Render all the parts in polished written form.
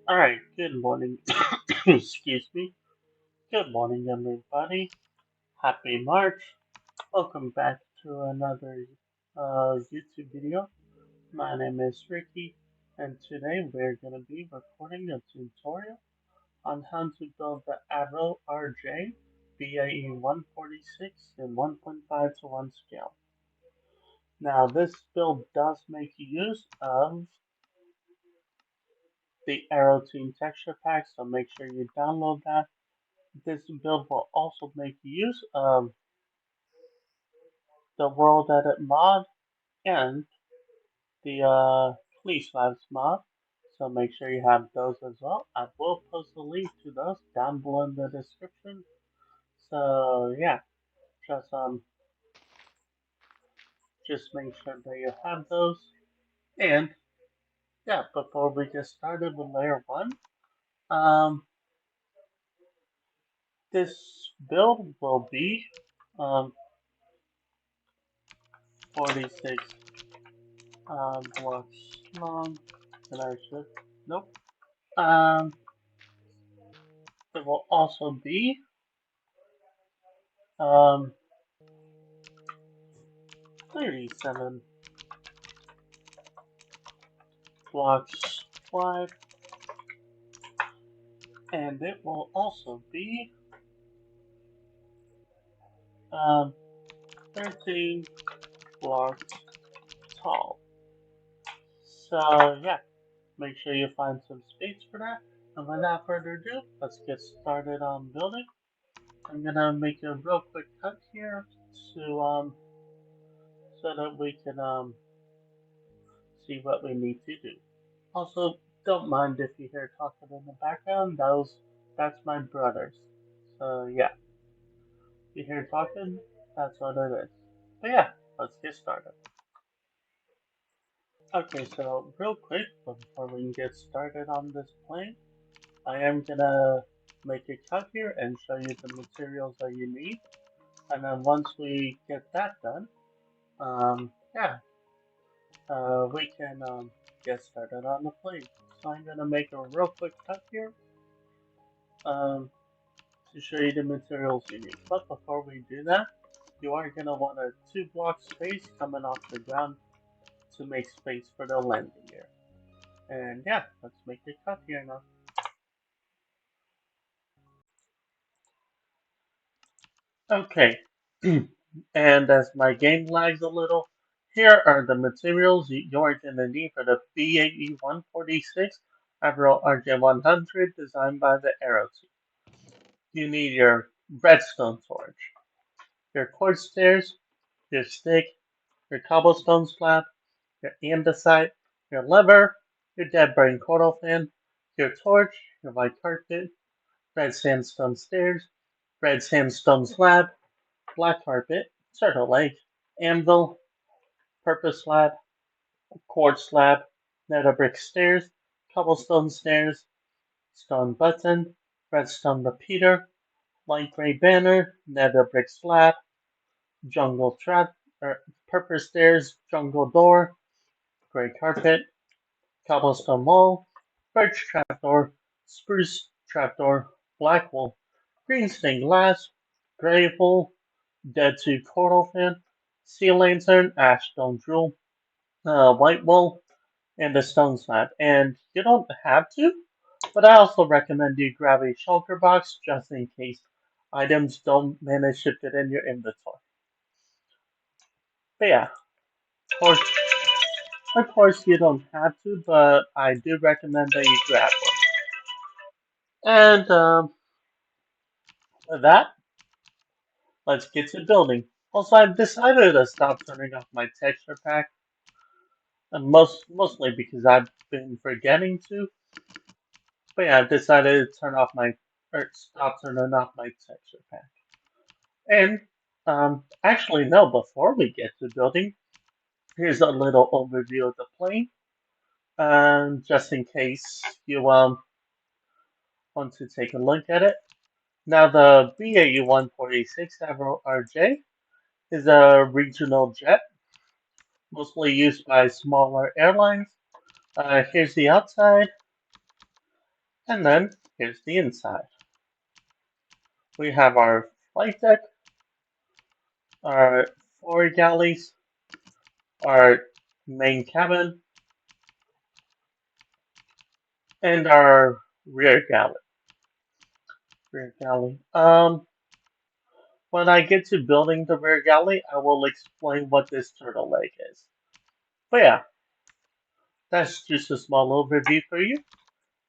Alright, good morning. Excuse me. Good morning, everybody. Happy March. Welcome back to another YouTube video. My name is Ricky, and today we're going to be recording a tutorial on how to build the Avro RJ BAE-146 in 1.5 to 1 scale. Now, this build does make use of the Aeroteam texture pack, so make sure you download that. This build will also make use of the World Edit mod and the Police Labs mod, so make sure you have those as well. I will post a link to those down below in the description. So yeah, just um just make sure that you have those. And yeah, before we get started with layer one, um this build will be um 46 blocks long, and I should nope. Um, it will also be um 37 blocks wide, and it will also be um 13 blocks tall. So yeah, make sure you find some space for that. And without further ado, let's get started on building. I'm gonna make a real quick cut here to so that we can see what we need to do. Also, don't mind if you hear talking in the background. That's my brothers. So yeah, if you hear talking, that's what it is. But yeah, let's get started. Okay, so real quick before we can get started on this plane, I am gonna make a cut here and show you the materials that you need. And then once we get that done, yeah, we can get started on the plane. So I'm gonna make a real quick cut here. Um, to show you the materials you need. But before we do that, you are going to want a 2 block space coming off the ground to make space for the landing gear. And yeah, let's make a cut here now. Okay, and as my game lags a little, here are the materials you're going to need for the BAE-146 Avro RJ100 designed by the Aeroteam. You need your redstone torch, your quartz stairs, your stick, your cobblestone slab, your andesite, your lever, your dead brain coral fan, your torch, your white carpet, red sandstone stairs, red sandstone slab, black carpet, turtle egg, anvil, purple slab, quartz slab, nether brick stairs, cobblestone stairs, stone button, redstone repeater, light gray banner, nether brick slab, jungle trap, purple stairs, jungle door, gray carpet, cobblestone wall, birch trapdoor, spruce trapdoor, black wool, green stained glass, gray wool, dead two coral fan, sea lantern, ash stone jewel, white wool, and a stone slab. And you don't have to, but I also recommend you grab a shulker box just in case items don't manage to fit in your inventory. But yeah, of course you don't have to, but I do recommend that you grab one. And with that, let's get to building. Also, I've decided to stop turning off my texture pack, and mostly because I've been forgetting to. But yeah, I've decided to or stop turning off my texture pack. And actually, no. Before we get to building, here's a little overview of the plane, just in case you want to take a look at it. Now, the BAU-146 Avro RJ is a regional jet mostly used by smaller airlines. Here's the outside. And then here's the inside. We have our flight deck, our forward galleys, our main cabin, and our rear galley. Rear galley. When I get to building the rear galley, I will explain what this turtle leg is. But yeah, that's just a small overview for you.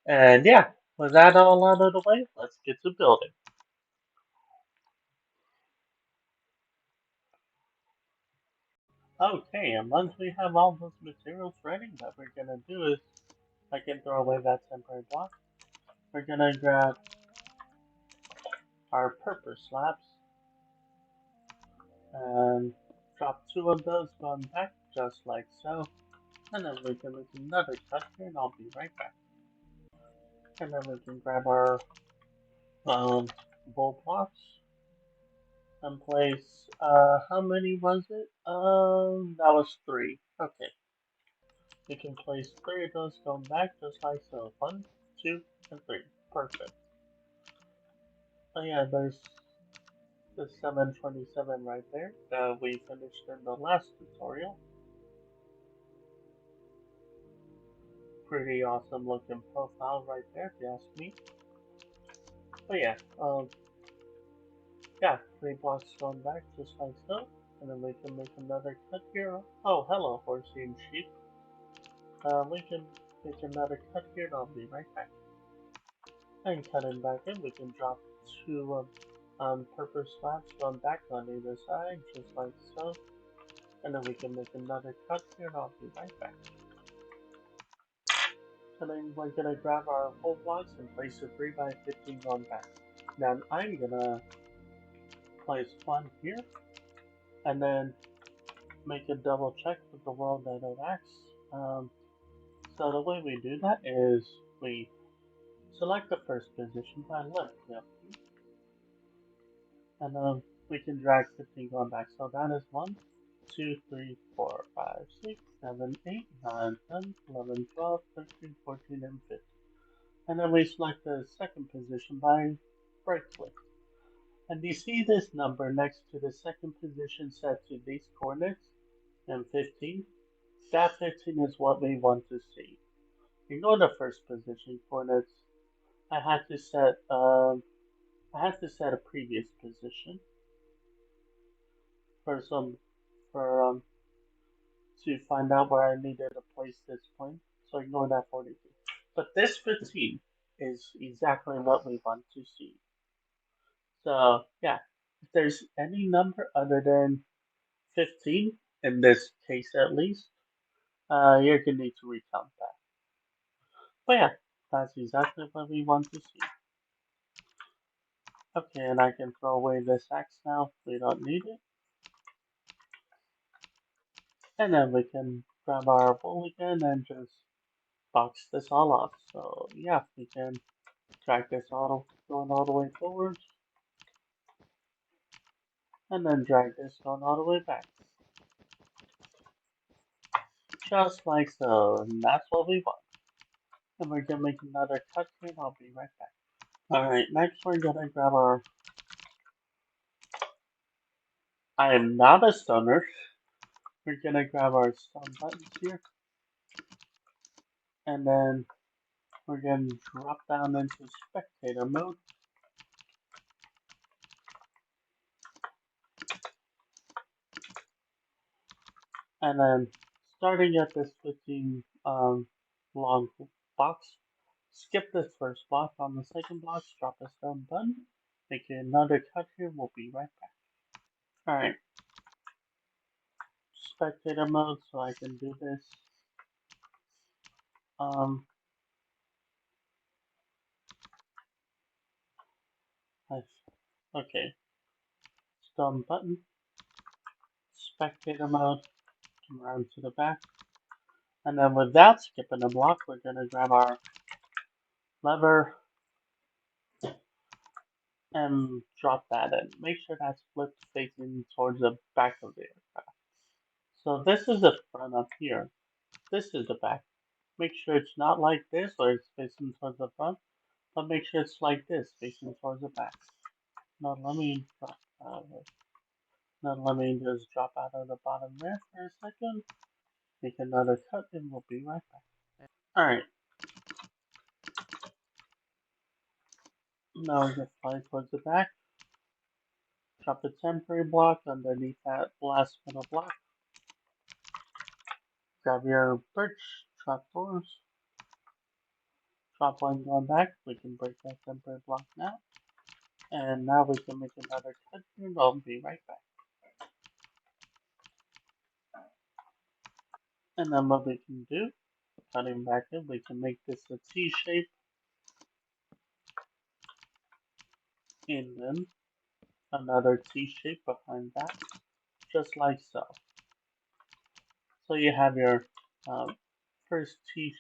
And yeah, with that all out of the way, let's get to building. Okay, and once we have all those materials ready, what we're gonna do is I can throw away that temporary block. We're gonna grab our purpose slabs and drop two of those going back just like so. And then we can make another cut here and I'll be right back. And then we can grab our bowl blocks and place, how many was it? That was three. Okay. We can place three of those going back just like so. One, two, and three. Perfect. Oh yeah, there's the 727 right there that we finished in the last tutorial. Pretty awesome looking profile right there, if you ask me. But yeah, yeah, three blocks going back just like so. And then we can make another cut here. Oh, hello, horsey and sheep. We can make another cut here and I'll be right back. And cutting back in, we can drop two purpose slabs going back on either side, just like so. And then we can make another cut here and I'll be right back. And then we're gonna grab our whole blocks and place a 3x15 going back. Now I'm gonna place one here and then make a double check with the world that it acts. So the way we do that is we select the first position by left click, and we can drag 15 going back. So that is 1, 2, 3, 4, 5, 6, 7, 8, 9, 10, 11, 12, 13, 14, and 15. And then we select the second position by right click. And you see this number next to the second position set to these coordinates and 15? That 15 is what we want to see. Ignore the first position coordinates. I had to set a previous position for some for to find out where I needed to place this point. So ignore that 42. But this 15 is exactly what we want to see. So yeah, if there's any number other than 15, in this case at least, you're gonna need to recount that. But yeah, that's exactly what we want to see. Okay, and I can throw away this axe now. We don't need it. And then we can grab our bowl again and just box this all off. So yeah, we can drag this all going all the way forward. And then drag this going all the way back. Just like so. And that's what we want. And we're gonna make another cut here. I'll be right back. Alright, next we're gonna grab our... I am not a stunner. We're gonna grab our stun buttons here. And then we're gonna drop down into spectator mode. And then starting at this 15 long box, skip this first block. On the second block, drop a stun button. Make another cut here. We'll be right back. Alright, spectator mode so I can do this. Um, okay, stun button, spectator mode, come around to the back. And then without skipping a block, we're gonna grab our lever and drop that in. Make sure that's flipped facing towards the back of the aircraft. So this is the front up here. This is the back. Make sure it's not like this or it's facing towards the front. But make sure it's like this, facing towards the back. Now let me just drop out of the bottom there for a second. Make another cut and we'll be right back. Alright, now we're gonna fly towards the back. Drop a temporary block underneath that last middle block. Grab your birch trapdoors. Drop one going back. We can break that temporary block now. And now we can make another cut here and I'll be right back. And then what we can do, cutting back in, we can make this a T shape and then another T shape behind that, just like so. So you have your um, first T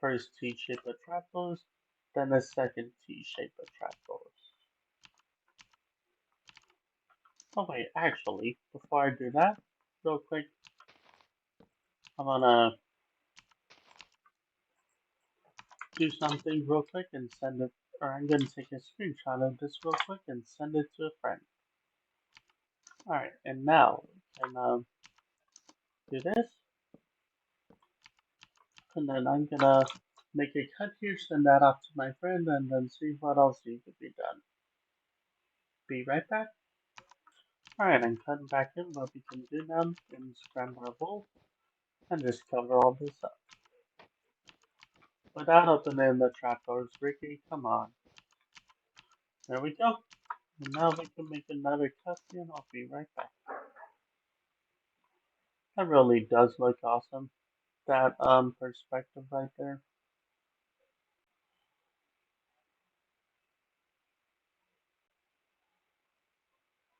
shape of trapdoors, then a second T shape of trapdoors. Oh wait, actually, before I do that, real quick, I'm gonna do something real quick and send it, or I'm gonna take a screenshot of this real quick and send it to a friend. Alright, and now we can do this, and then I'm gonna make a cut here, send that off to my friend, and then see what else needs to be done. Be right back. Alright, I'm cutting back in. What we can do now is grab our bowl and just cover all this up. Without opening the trapdoors, Ricky, come on. There we go. And now we can make another cut here and I'll be right back. That really does look awesome. That perspective right there.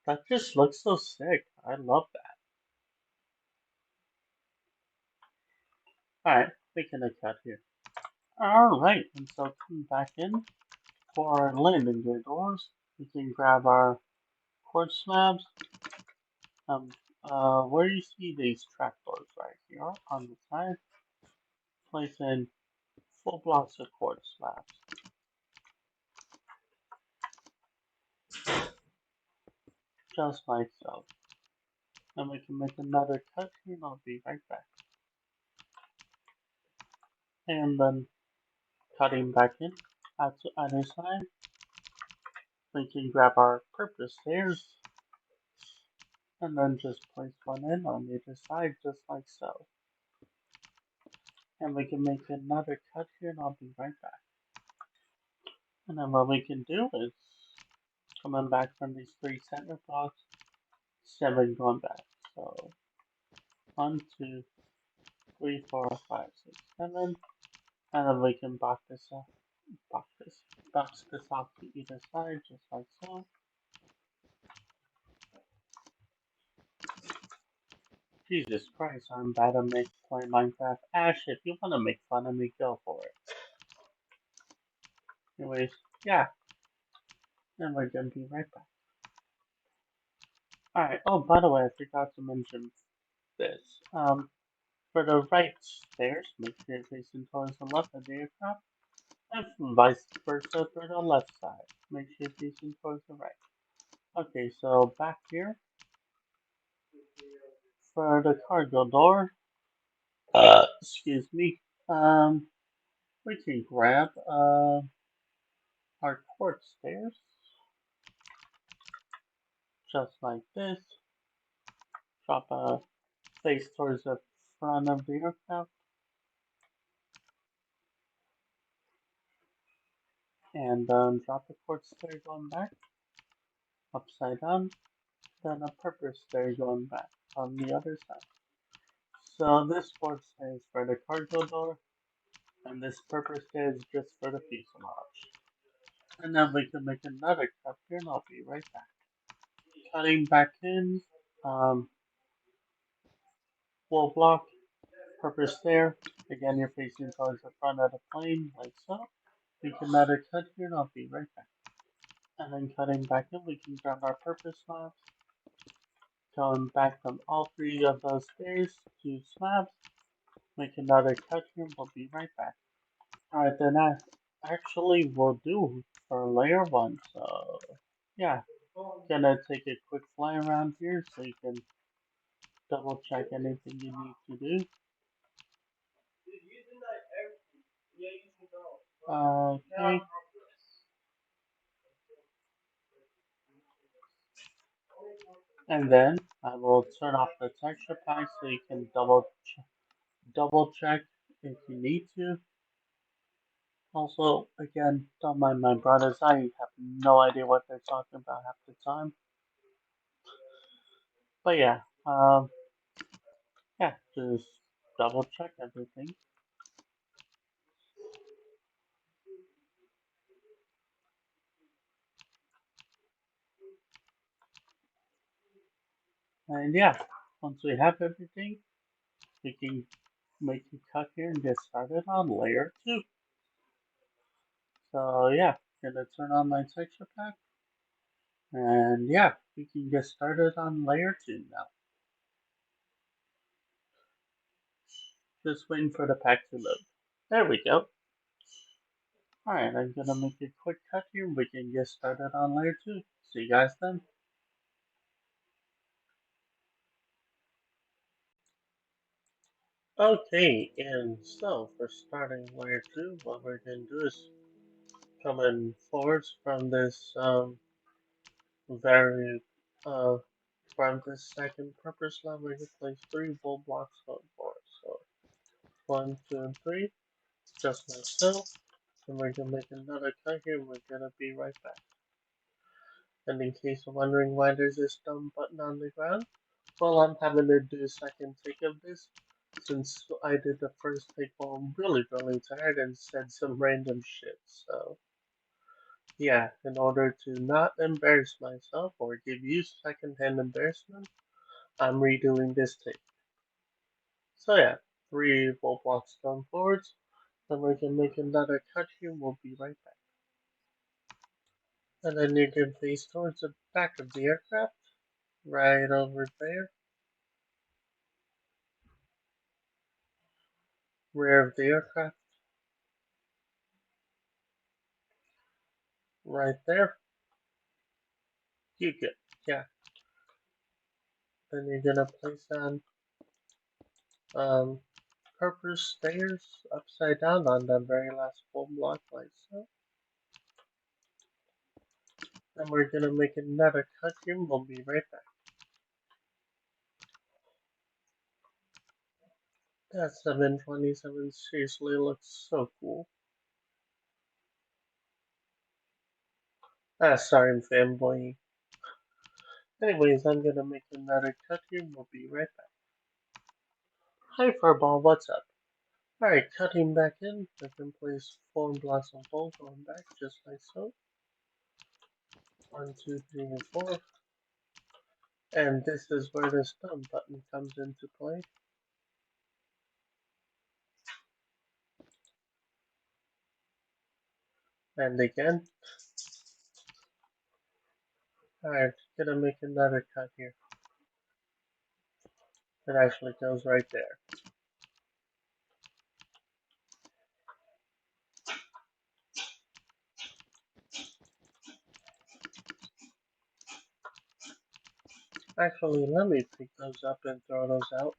That just looks so sick. I love that. Alright, making a cut here. Alright, and so come back in for our landing gear doors. We can grab our quartz slabs. Where you see these trapdoors right here on the side, place in full blocks of quartz slabs. Just like so. And we can make another cut here and I'll be right back. And then cutting back in out to either side, we can grab our purpose stairs and then just place one in on either side just like so. And we can make another cut here and I'll be right back. And then what we can do is coming back from these three center blocks, 7 going back. So 1, 2, 3, 4, 5, 6, 7. And then we can box this off, box this off to either side just like so. Jesus Christ, I'm bad at playing Minecraft. Ash, if you want to make fun of me, go for it. Anyways, yeah, and we're gonna be right back. Alright, oh, by the way, I forgot to mention this. For the right stairs, make sure you're facing towards the left of the aircraft, and vice versa for the left side. Make sure you're facing towards the right. Okay, so back here, for the cargo door, excuse me, we can grab, our quartz stairs, just like this, drop a face towards the front of the aircraft, and drop the quartz stair going back, upside down, then a purpose stair going back on the other side. So this quartz stair is for the cargo door, and this purpose stair is just for the fuselage. And then we can make another cut here, and I'll be right back. Cutting back in, full block, purpose stair. Again, you're facing towards the front of the plane, like so. Make another cut here, and I'll be right back. And then cutting back in, we can grab our purpose slabs. Going back from all 3 of those stairs to slabs. Make another cut here, and we'll be right back. Alright, then actually will do for layer one. So yeah, gonna take a quick fly around here so you can double check anything you need to do. Okay, and then I will turn off the texture pack so you can double check if you need to. Also, again, don't mind my brothers. I have no idea what they're talking about half the time. But yeah, just double check everything. And yeah, once we have everything, we can make a cut here and get started on layer two. So yeah, gonna turn on my texture pack. And yeah, we can get started on layer two now. Just waiting for the pack to load. There we go. Alright, I'm gonna make a quick cut here and we can get started on layer two. See you guys then. Okay, and so for starting layer two, what we're gonna do is come in forwards from this very from this second purpose slab, we're gonna place three wool blocks on board. So one, two, and three, just like so. And we're gonna make another cut here. We're gonna be right back. And in case you're wondering why there's this dumb button on the ground, well, I'm having to do a second take of this since I did the first take while I'm really tired and said some random shit. So yeah, in order to not embarrass myself or give you secondhand embarrassment, I'm redoing this take. So yeah, three wool blocks going forwards. Then we can make another cut here. We'll be right back. And then you can face towards the back of the aircraft, right over there. Rear of the aircraft, right there. You good. Yeah. Then you're gonna place on um, purpose stairs upside down on the very last full block like so. Then we're gonna make another cut here. We'll be right back. That 727 seriously looks so cool. Ah, sorry, I'm fanboying. Anyways, I'm gonna make another cut here. We'll be right back. Hi, Furball, what's up? Alright, cutting back in. I can place four blocks on both going back just like so. 1, 2, 3, and 4. And this is where the stun button comes into play. And again, alright, gonna make another cut here. It actually goes right there. Actually, let me pick those up and throw those out.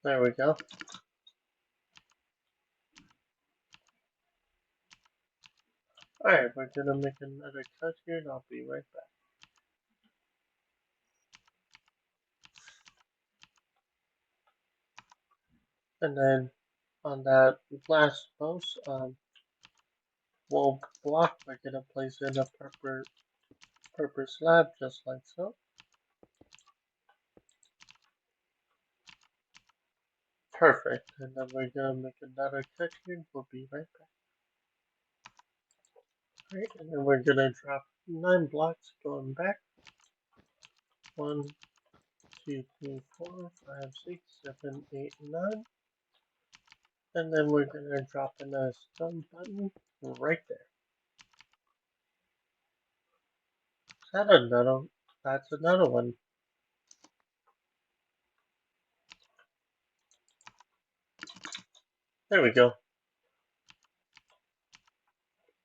There we go. Alright, we're gonna make another cut here and I'll be right back. And then on that last post, we'll block, we're gonna place in a purple slab just like so. Perfect. And then we're gonna make another cut here. We'll be right back. Alright, and then we're gonna drop 9 blocks going back. 1, 2, 3, 4, 5, 6, 7, 8, 9. And then we're gonna drop in a stun button right there. Is that another? That's another one. There we go.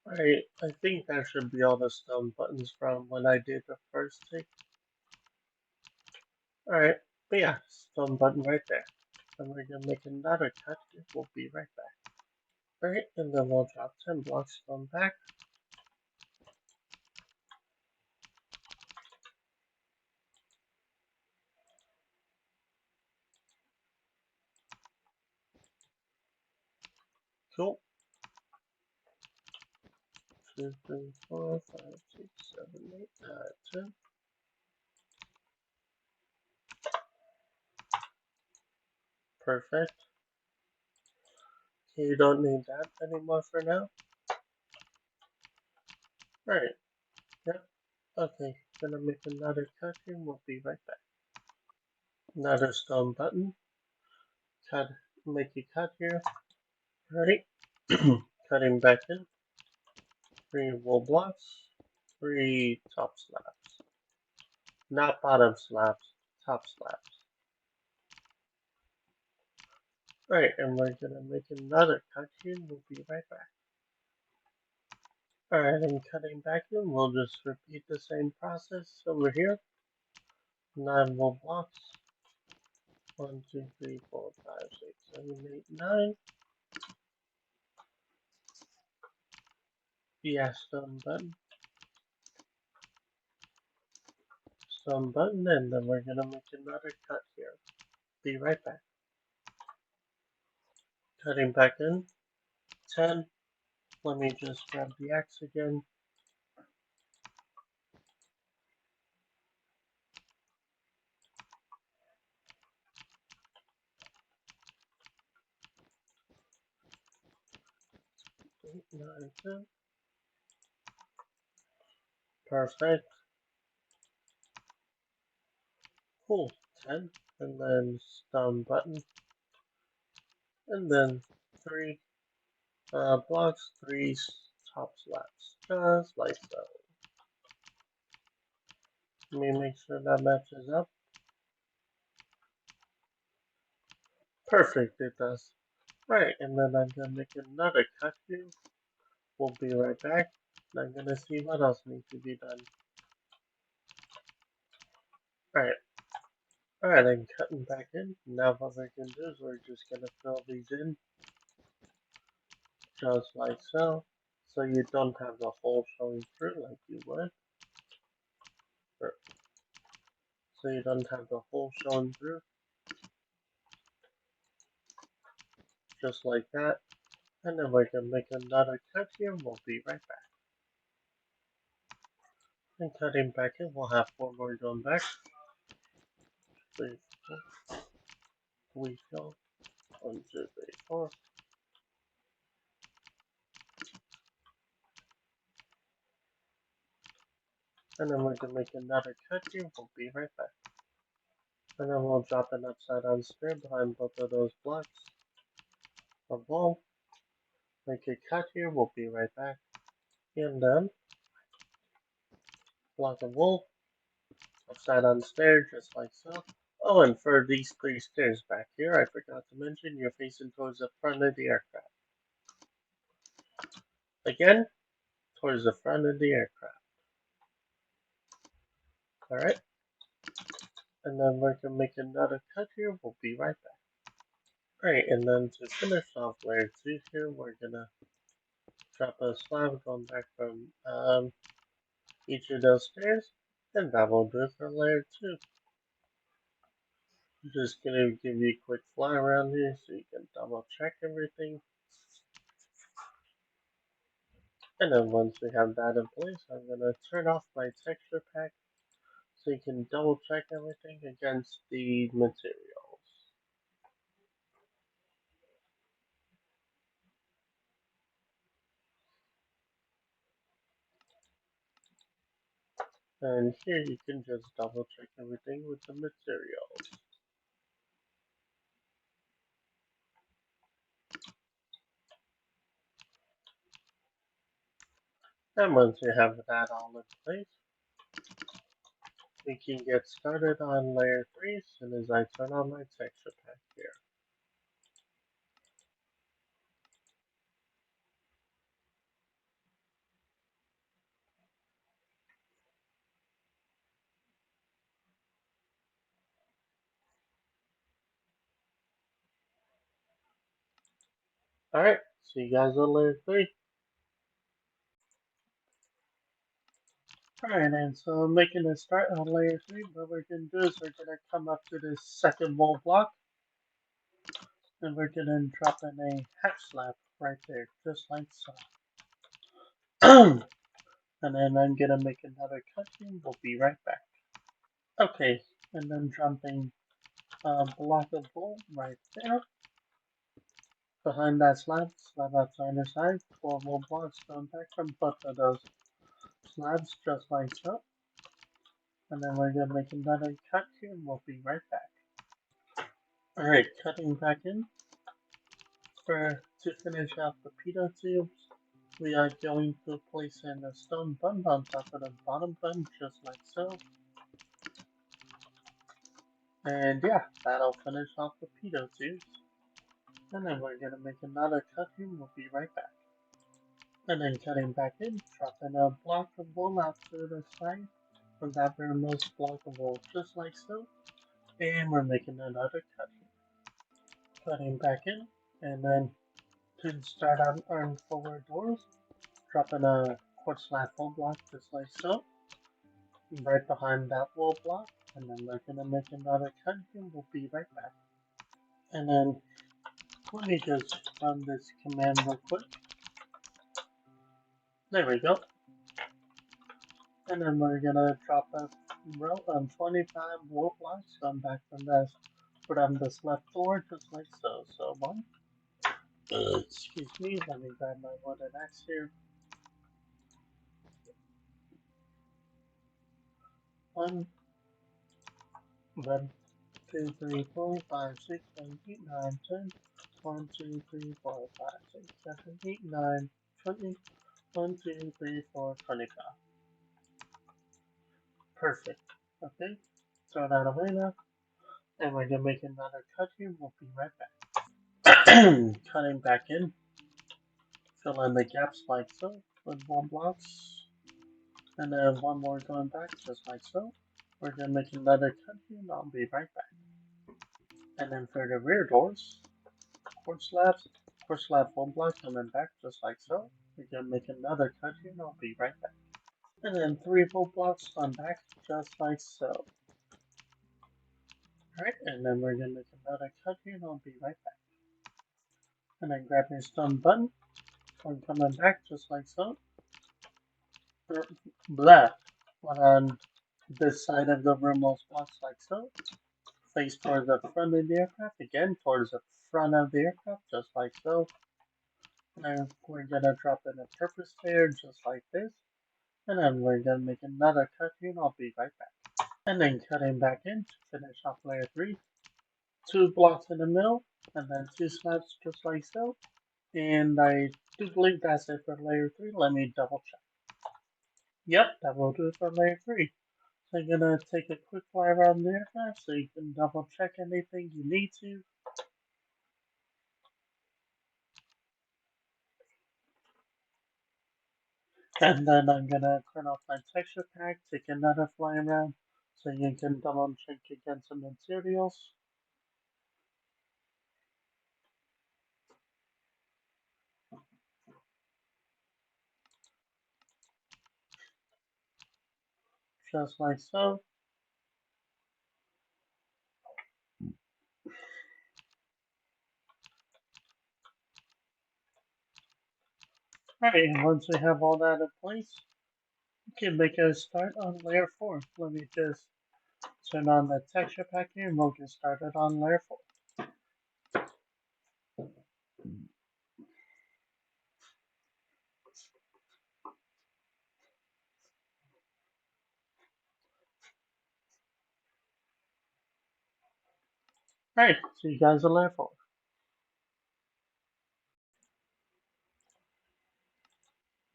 Alright, I think that should be all the stone buttons from when I did the first take. Alright, but yeah, stone button right there. And we're gonna make another cut here. We'll be right back. Alright, and then we'll drop 10 blocks stone back. Cool. 2, 3, 4, 5, 6, 7, 8, 9, 10. Perfect. Okay, you don't need that anymore for now. Alright, yep. Okay, gonna make another cut here. We'll be right back. Another stone button. Cut, make a cut here. Alright. Cutting back in. 3 wool blocks. 3 top slabs. Not bottom slabs, top slabs. Alright, and we're gonna make another cut here. We'll be right back. Alright, and cutting back in, we'll just repeat the same process over here. 9 wool blocks. 1, 2, 3, 4, 5, 6, 7, 8, 9. Yeah, stone button. Stone button, and then we're gonna make another cut here. Be right back. Cutting back in. 10. Let me just grab the axe again. Eight, 9, 10. Perfect. Cool. 10. And then stone button. And then 3 blocks, 3 top slabs. Just like so. Let me make sure that matches up. Perfect, it does. Right, and then I'm gonna make another cut here. We'll be right back. I'm gonna see what else needs to be done. Alright. Alright, I'm cutting back in. Now what we're gonna do is we're just gonna fill these in. Just like so. So you don't have the hole showing through like you would. So you don't have the hole showing through. Just like that. And then we're gonna make another cut here. We'll be right back. And cutting back in, we'll have 4 more going back. 3, 4. We fill. 1, 2, 3, 4. And then we're gonna make another cut here. We'll be right back. And then we'll drop an upside down spear behind both of those blocks of wool. Make a cut here. We'll be right back. And then block of wool. Upside down stair, just like so. Oh, and for these 3 stairs back here, I forgot to mention you're facing towards the front of the aircraft. Again, towards the front of the aircraft. Alright? And then we're gonna make another cut here. We'll be right back. Alright, and then to finish off layer 2 here, we're gonna drop a slab going back from each of those stairs, and that will do it for layer 2. I'm just gonna give you a quick fly around here so you can double check everything. And then once we have that in place, I'm gonna turn off my texture pack so you can double check everything against the materials. And here you can just double check everything with the materials. And once you have that all in place, we can get started on layer 3 as soon as I turn on my texture pack here. Alright, see you guys on layer 3. Alright, and so making a start on layer 3, what we're going to do is we're going to come up to this second wall block, and we're going to drop in a half slab right there, just like so. And then I'm going to make another cut here, we'll be right back. Okay, and then jumping a block of wool right there. Behind that slab outside the side, 4 wool blocks going back from both of those slabs, just like so. And then we're going to make another cut here, and we'll be right back. Alright, cutting back in. To finish off the pita tubes, we are going to place in a stone bund on top of the bottom bund, just like so. And yeah, that'll finish off the pita tubes. And then we're going to make another cut here, and we'll be right back. And then cutting back in, dropping a block of wool out to the side from that rearmost block of wool, just like so. And we're making another cut here. Cutting back in, and then to start on our forward doors, dropping a quartz slab wool block just like so, right behind that wool block, and then we're gonna make another cut here. We'll be right back. And then let me just run this command real quick. There we go. And then we're gonna drop a row of 25 wool blocks come back from this left door just like so. So one. Excuse me, let me grab my wooden axe here. 1, 2, 3, 4, 5, 6, 7, 8, 9, 10. 1, 2, 3, 4, 5, 6, 7, 8, 9, 20. 1, 2, 3, 4, 25. Perfect. Okay, throw that away now. And we're gonna make another cut here. We'll be right back. Cutting back in. Fill in the gaps like so with wool blocks. And then one more going back just like so. We're gonna make another cut here and I'll be right back. And then for the rear doors, quartz slab wool block coming back just like so. We're gonna make another cut here and I'll be right back. And then 3 wool blocks on back just like so. Alright, and then we're gonna make another cut here and I'll be right back. And then grab your stone button, one coming back just like so. Blah. One on this side of the rearmost blocks like so. Face towards the front of the aircraft, again towards the front of the aircraft, just like so. And we're gonna drop in a purpose layer just like this. And then we're gonna make another cut here and I'll be right back. And then cutting back in to finish off layer 3. 2 blocks in the middle, and then 2 slabs just like so. And I do believe that's it for layer 3. Let me double check. Yep, that will do it for layer 3. So I'm gonna take a quick fly around the aircraft so you can double check anything you need to. And then I'm gonna turn off my texture pack, take another fly around so you can double check against the materials. Just like so. Alright, and once we have all that in place, we can make a start on layer 4. Let me just turn on the texture pack here and we'll get started on layer 4. Alright, so you guys are layer 4.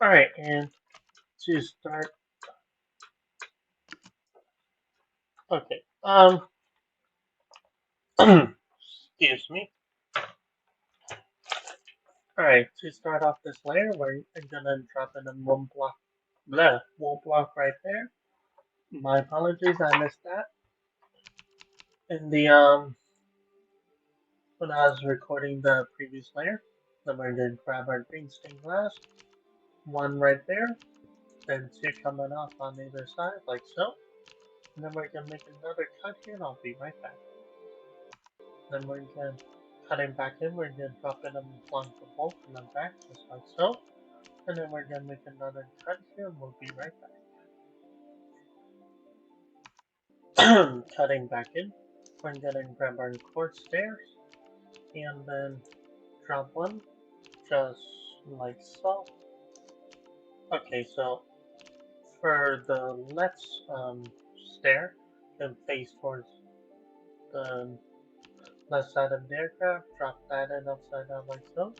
Alright, and to start, okay, excuse me. Alright, to start off this layer, we're gonna drop in a wool block right there. My apologies, I missed that. In the, when I was recording the previous layer. Then we're going to grab our green stained glass. One right there. Then two coming off on either side, like so. And then we're going to make another cut here, and I'll be right back. Then we're going to cutting back in, we're going to drop in along the bolt and then back, just like so. And then we're going to make another cut here, and we'll be right back. Cutting back in, we're going to grab our quartz stairs, and then drop one, just like so. Okay, so for the left stair, then face towards the left side of the aircraft, drop that in upside down like so.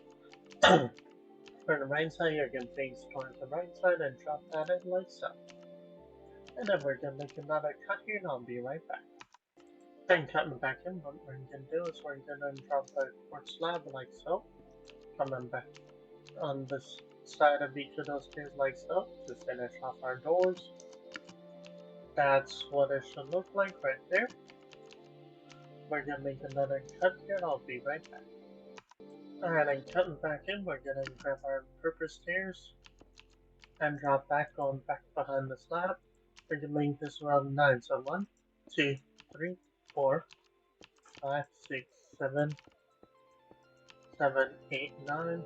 For the right side, you're going to face towards the right side and drop that in like so. And then we're going to make another cut here, and I'll be right back. Then cutting back in, what we're going to do is we're going to drop the quartz slab like so. Coming back on this side of each of those stairs like so to finish off our doors. That's what it should look like right there. We're going to make another cut here, and I'll be right back. Alright, and cutting back in, we're going to grab our purple stairs and drop back, going back behind the slab. We're going to make this around 9, so 1, 2, 3, 4, 5, 6, 7, 7, 8, 9.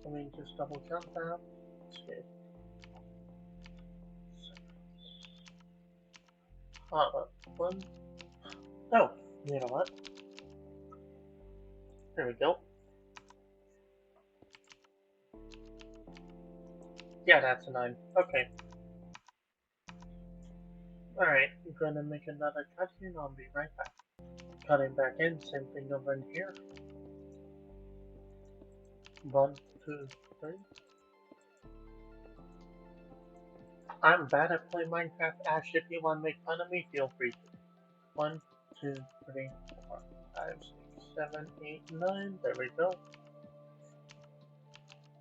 Let me just double count that. 2, 1. Oh, you know what? There we go. Yeah, that's a 9. Okay. Alright, I'm gonna make another cut here, and I'll be right back. Cutting back in, same thing over in here. 1, 2, 3. I'm bad at playing Minecraft. Ash, if you want to make fun of me, feel free to. 1, 2, 3, 4, 5, 6, 7, 8, 9. There we go.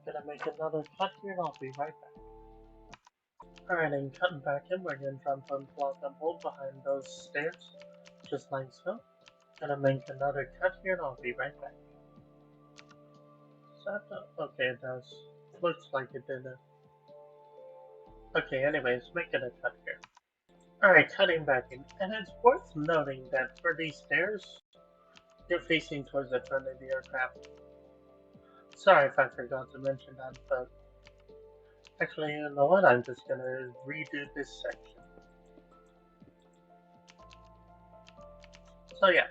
Gonna make another cut here, and I'll be right back. Alright, and cutting back in, we're gonna jump on block and bolt behind those stairs, just like so. Gonna make another cut here, and I'll be right back. Okay, it does. Looks like it didn't. Okay, anyways, making a cut here. Alright, cutting back in, and it's worth noting that for these stairs, you're facing towards the front of the aircraft. Sorry if I forgot to mention that, but actually, you know what? I'm just gonna redo this section. So yeah,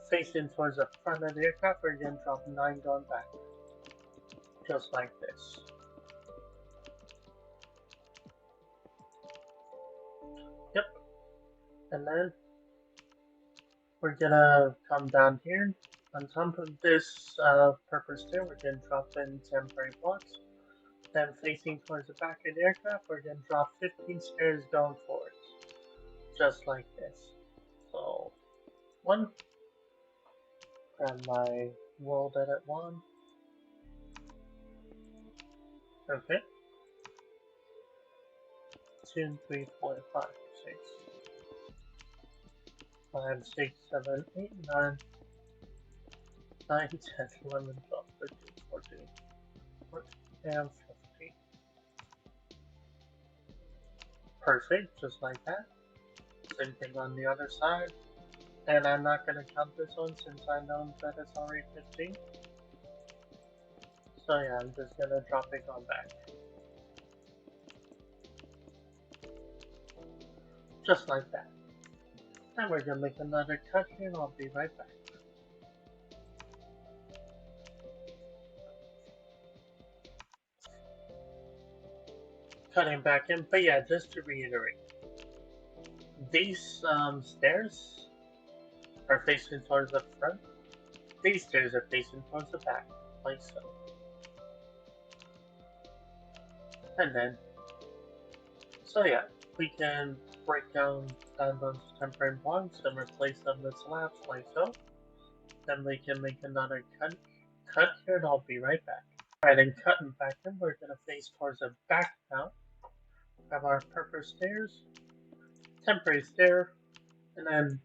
facing towards the front of the aircraft, we're gonna drop 9 going back. Just like this. Yep. And then we're gonna come down here. On top of this purple stair, we're gonna drop in temporary blocks. Then facing towards the back of the aircraft, we're gonna drop 15 stairs going forward. Just like this. So, 1. Grab my world edit 1. Okay. 2, 3, 4, 5, 6, 5, 6, 7, 8, 9, 9, 10, 11, 12, 13, 14, 14, and 15. Perfect, just like that. Same thing on the other side. And I'm not going to count this one since I know that it's already 15. So yeah, I'm just going to drop it on back. Just like that. Then we're going to make another cut here, and I'll be right back. Cutting back in, but yeah, just to reiterate. These stairs are facing towards the front. These stairs are facing towards the back, like so. And then, so yeah, we can break down those temporary blocks and replace them with slabs like so. Then we can make another cut here, and I'll be right back. Alright, and cutting back in, we're gonna face towards the back now. Grab our purple stairs, temporary stair, and then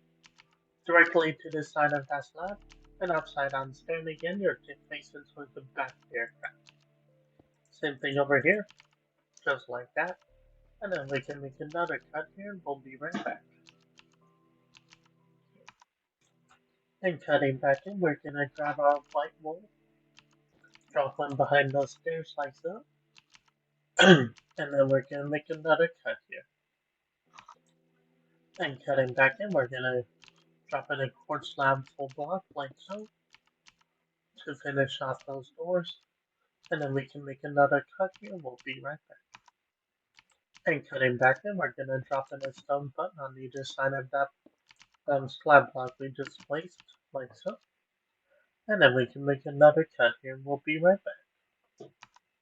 directly to the side of that slab. And upside down stand again, you're facing towards the back of the aircraft. Same thing over here, just like that. And then we can make another cut here and we'll be right back. And cutting back in, we're gonna grab our white wool, drop one behind those stairs like so. And then we're gonna make another cut here. And cutting back in, we're gonna drop in a quartz slab full block like so to finish off those doors. And then we can make another cut here. We'll be right back. And cutting back in, we're gonna drop in a stone button on either side of that slab block we just placed, like so. And then we can make another cut here. We'll be right back.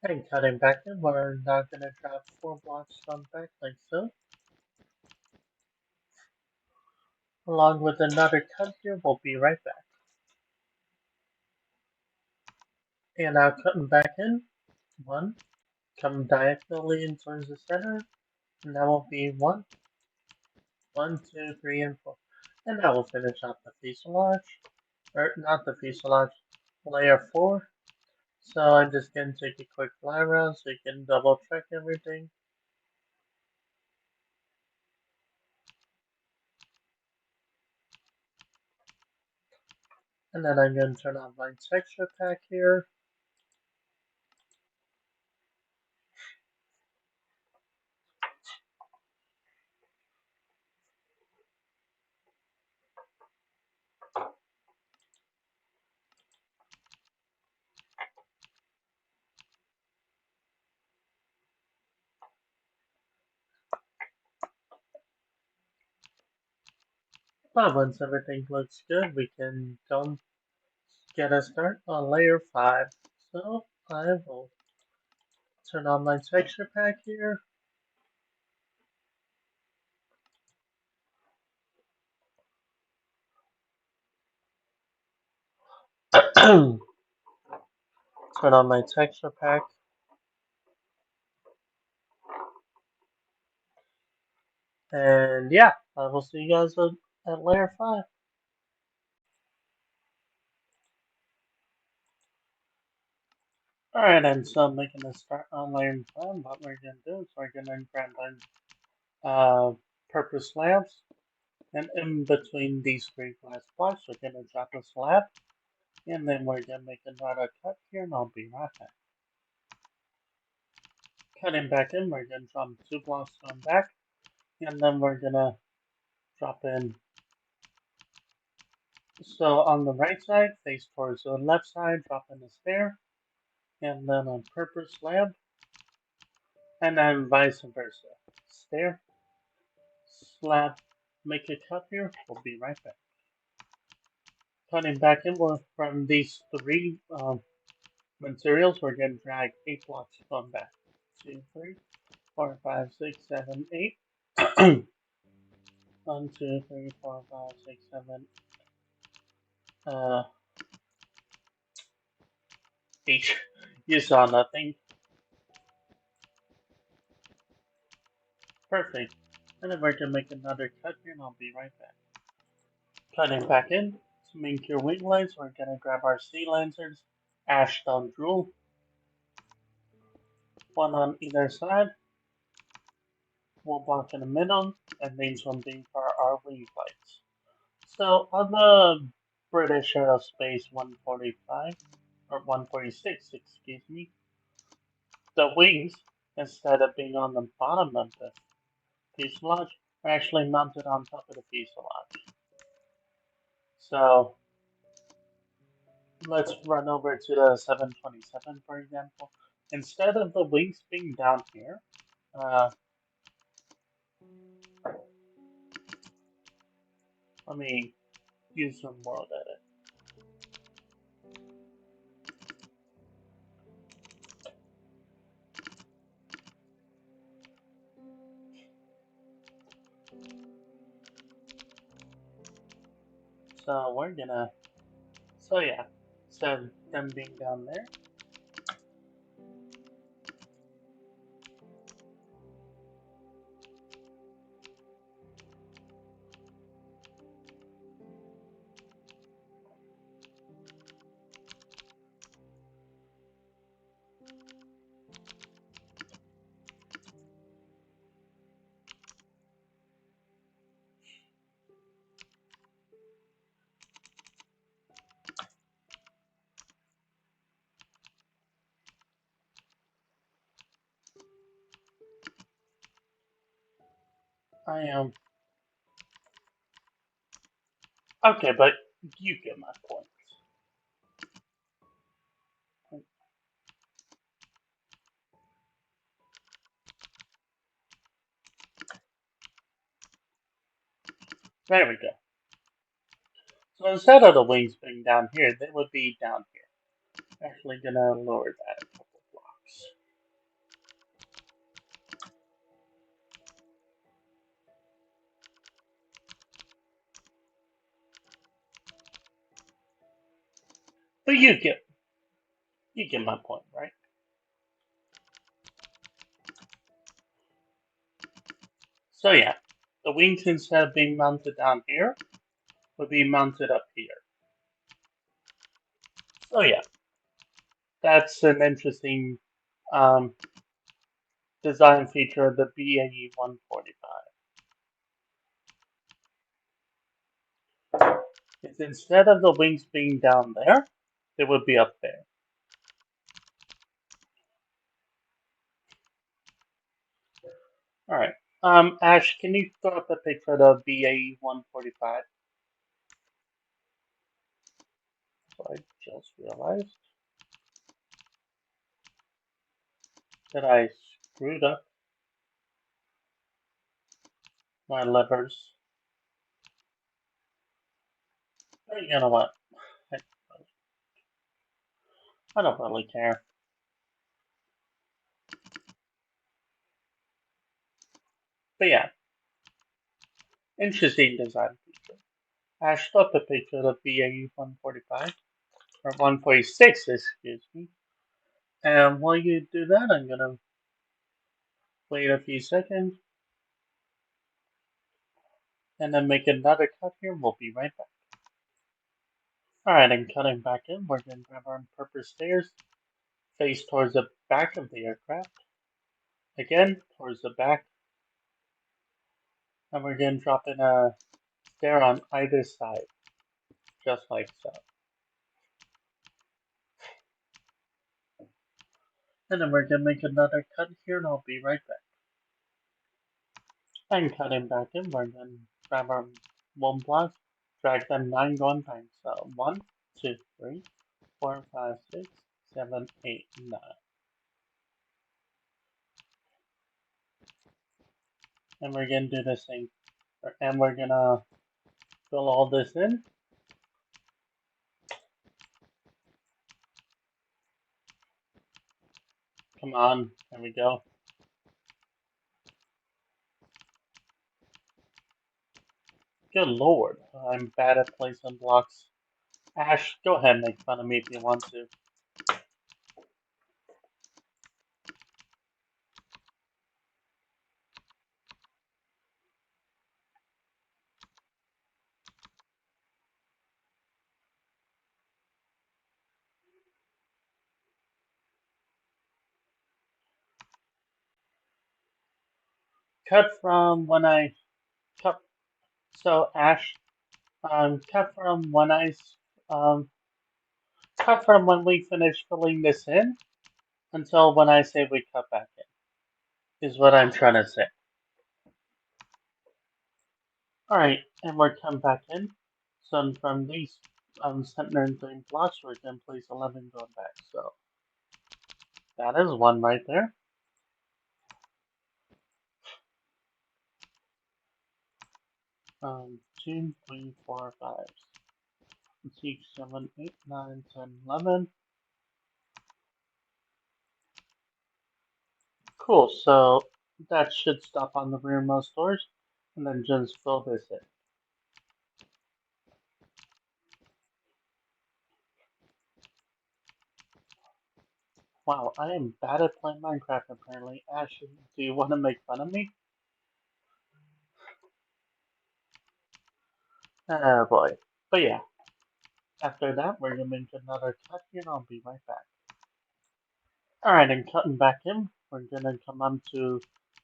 And cutting back in, we're now gonna drop 4 blocks from back, like so. Along with another cut here, we'll be right back. And now cutting back in, 1, come diagonally in towards the center, and that will be 1, 1, 2, 3, and 4. And that will finish off the fuselage, or not the fuselage, layer 4. So I'm just going to take a quick fly around so you can double check everything. And then I'm going to turn on my texture pack here. But once everything looks good, we can go get a start on layer 5. So I will turn on my texture pack here. Turn on my texture pack. And yeah, I will see you guys at layer 5. Alright, and so I'm making a start on layer 5. What we're going to do is we're going to grab our purpose slabs. And in between these 3 glass blocks, we're going to drop a slab. And then we're going to make another cut here, and I'll be right back. Cutting back in, we're going to drop 2 blocks on back. And then we're going to drop in. So on the right side, face towards the left side, drop in a stair. And then a purpose slab. And then vice versa. Stair, slab, make a cut here. We'll be right back. Cutting back in, from these 3 materials, we're going to drag 8 blocks on back. 2, 3, 4, 5, 6, 7, 8. 1, 2, 3, 4, 5, 6, 7, 8. You saw nothing. Perfect. And then we're going to make another cut here, and I'll be right back. Cutting back in, to make your wing lights, we're going to grab our sea lanterns, ash stone jewel, 1 on either side, 1 block in the middle, and these one being for our wing lights. So on the British Aerospace 145, or 146, excuse me, the wings, instead of being on the bottom of the fuselage, are actually mounted on top of the fuselage. So let's run over to the 727, for example. Instead of the wings being down here, let me use some world edit. So we're gonna, so yeah, instead of them being down there, I am okay, but you get my point. There we go. So instead of the wings being down here, they would be down here. Actually, gonna lower that a couple blocks. But you get my point, right? So yeah, the wings instead of being mounted down here would be mounted up here. So yeah, that's an interesting um, design feature of the BAE 145. Is instead of the wings being down there, they would be up there. All right. Ash, can you throw up a picture of the BAE 145? So I just realized that I screwed up my levers. But you know what? I, I don't really care. But yeah, interesting design feature. Ash, throw up a picture of the BAE 145, or 146, excuse me. And while you do that, I'm gonna wait a few seconds and then make another cut here. We'll be right back. Alright, I'm cutting back in. We're going to grab our purpose stairs, face towards the back of the aircraft. Again, towards the back. And we're going to drop in a stair on either side, just like so. And then we're going to make another cut here, and I'll be right back. I'm cutting back in. We're going to grab our one block, drag them 9 going back. So 1, 2, 3, 4, 5, 6, 7, 8, 9. And we're going to do the same. And we're going to fill all this in. Come on, there we go. Good lord, I'm bad at placing blocks. Ash, go ahead and make fun of me if you want to. Cut from when I cut. So Ash, cut from when um, cut from when we finish filling this in until when I say we cut back in. Is what I'm trying to say. All right, and we're come back in. So from these center and three blocks, we're gonna place 11 going back. So that is one right there. 2, 3, 4, 5, 6, 7, 8, 9, 10, 11. Cool, so that should stop on the rearmost doors, and then just fill this in. Wow, I am bad at playing Minecraft apparently. Ash, do you want to make fun of me? Oh boy. But yeah, after that, we're gonna make another cut here, and I'll be right back. Alright, I'm cutting back in. We're gonna come onto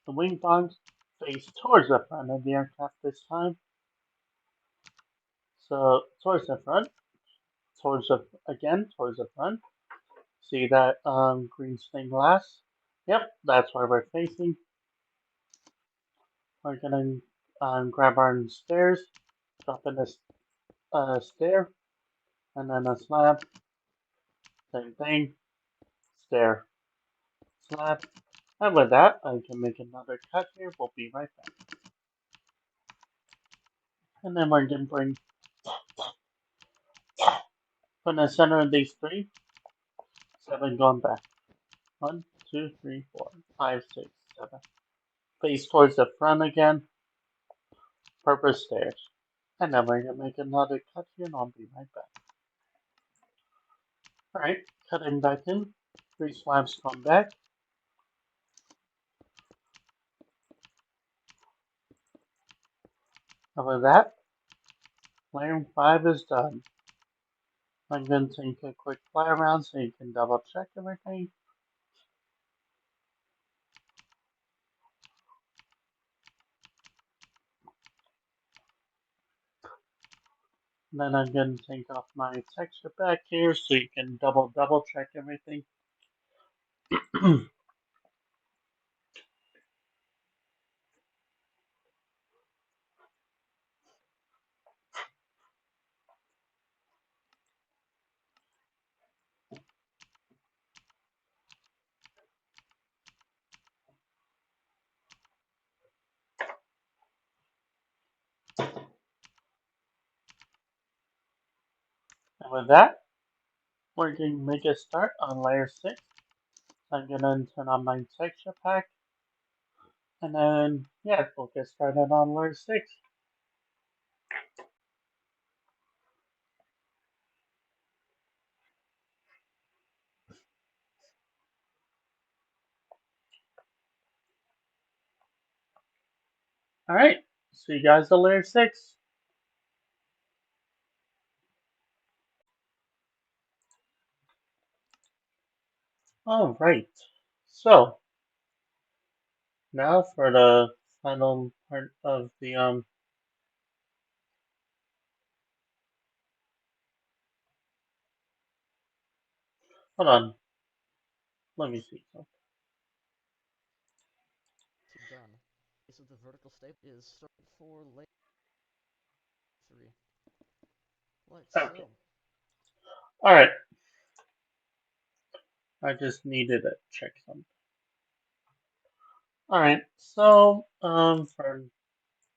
the wing box, face towards the front of the aircraft this time. So, towards the front, towards the front. See that green stained glass? Yep, that's where we're facing. We're gonna grab our stairs, drop in a stair, and then a slab. Same thing, stair, slab. And with that, I can make another cut here. We'll be right back. And then we're going to bring from the center of these three, 7 going back. 1, 2, 3, 4, 5, 6, 7. Face towards the front again, purpose stairs. And then we're going to make another cut here and I'll be right back. Alright, cutting back in. 3 slabs come back. And with that, layer 5 is done. I'm going to take a quick fly around so you can double check everything. Then I'm going to take off my texture back here so you can double check everything. And with that, we're going to make a start on layer 6. I'm going to turn on my texture pack. And then, yeah, we'll get started on layer 6. Alright, see you guys at layer 6. Alright, so now for the final part of the hold on, let me see something. Done. So the vertical step is started for layer 3. Like Okay, so. alright, I just needed to check something. Alright, so for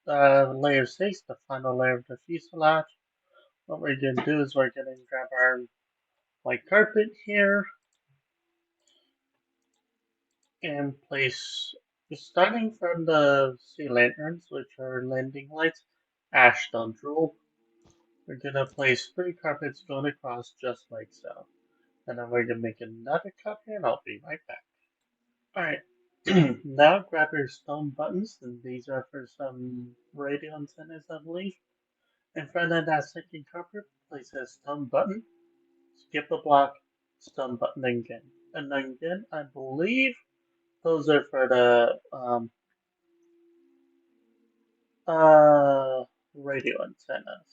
layer 6, the final layer of the fuselage, what we're going to do is we're going to grab our white carpet here and place, starting from the sea lanterns, which are landing lights, ash don't rule. We're going to place 3 carpets going across just like so. And then we're going to make another cut here and I'll be right back. Alright, now grab your stone buttons, and these are for some radio antennas, I believe. In front of that second carpet, place a stone button, skip a block, stone button again. And again, I believe those are for the radio antennas.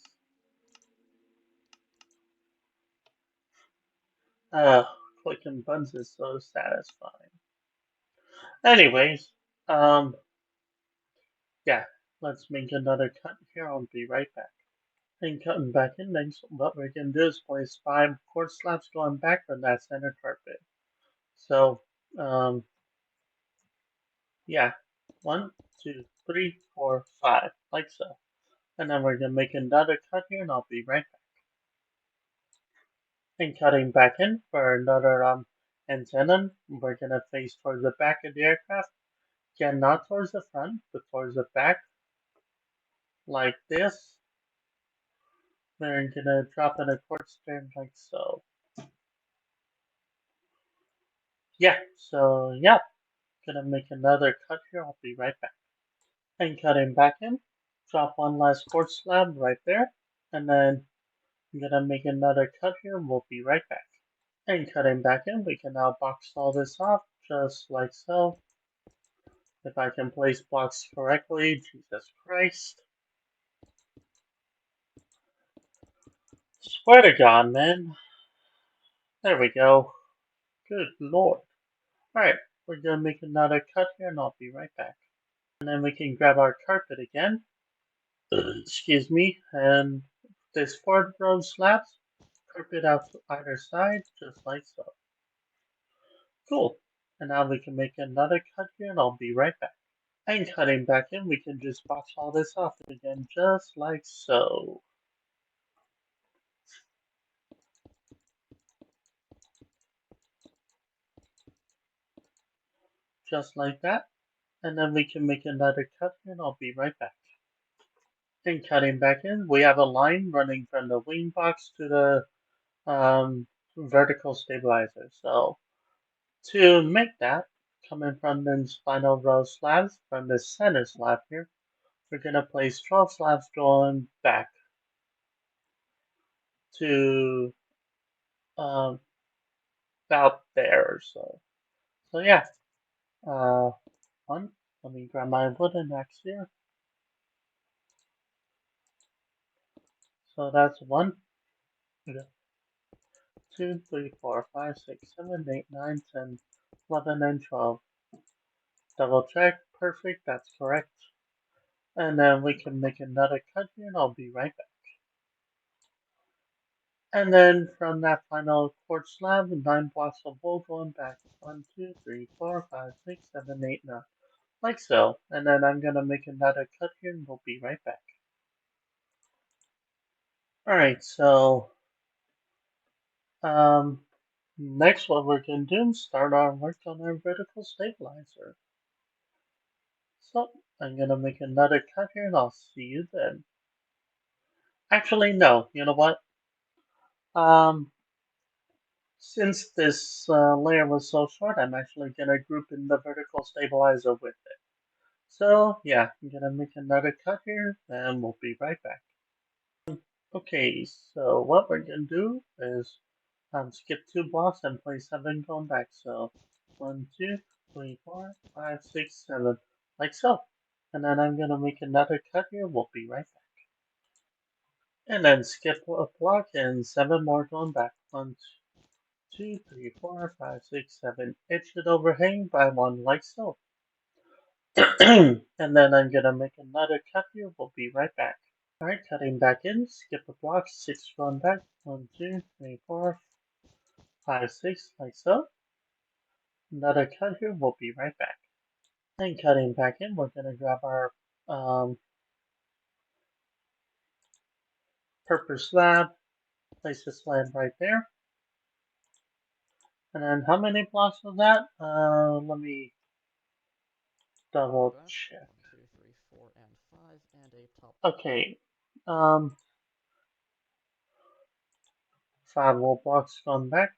Clicking buttons is so satisfying. Anyways, yeah, let's make another cut here. I'll be right back. And cutting back in, next, what we can do is place 5 quartz slabs going back from that center carpet. So, yeah, 1, 2, 3, 4, 5, like so. And then we're gonna make another cut here, and I'll be right back. And cutting back in for another antenna, we're gonna face towards the back of the aircraft. Again, not towards the front, but towards the back, like this. We're gonna drop in a quartz strand like so. Yeah, so yeah, gonna make another cut here. I'll be right back. And cutting back in, drop one last quartz slab right there, and then I'm gonna make another cut here. And we'll be right back. And cutting back in, we can now box all this off just like so. If I can place blocks correctly, Jesus Christ. Swear to God, man. There we go. Good lord. Alright, we're gonna make another cut here and I'll be right back. And then we can grab our carpet again. excuse me, and this fourth row slabs, carpet out to either side, just like so. Cool. And now we can make another cut here, and I'll be right back. And cutting back in, we can just box all this off again, just like so. Just like that. And then we can make another cut here, and I'll be right back. And cutting back in, we have a line running from the wing box to the vertical stabilizer. So to make that, coming from these final row slabs, from the center slab here, we're going to place 12 slabs going back to um, about there or so. So yeah, uh, one, let me grab my wooden axe here. So that's 1, 2, 3, 4, 5, 6, 7, 8, 9, 10, 11, and 12. Double check, perfect, that's correct. And then we can make another cut here and I'll be right back. And then from that final quartz slab, 9 blocks of wool going back. 1, 2, 3, 4, 5, 6, 7, 8, 9. Like so. And then I'm going to make another cut here and we'll be right back. Alright, so next what we're going to do is start our work on our vertical stabilizer. So I'm going to make another cut here and I'll see you then. Actually, no. You know what? Um, since this layer was so short, I'm actually going to group in the vertical stabilizer with it. So yeah, I'm going to make another cut here and we'll be right back. Okay, so what we're going to do is skip 2 blocks and place 7 going back. So 1, 2, 3, 4, 5, 6, 7, like so. And then I'm going to make another cut here. We'll be right back. And then skip a block and 7 more going back. 1, 2, 3, 4, 5, 6, 7. It should overhang by 1 like so. And then I'm going to make another cut here. We'll be right back. Alright, cutting back in, skip a block, 6 going back. 1, 2, 3, 4, 5, 6, like so. Another cut here. We'll be right back. And cutting back in, we're going to grab our purple slab, place the slab right there. And then how many blocks was that? Let me double Back. check. 1, 2, 3, 4, and 5, and a top. Okay. Um, 5 more blocks gone back.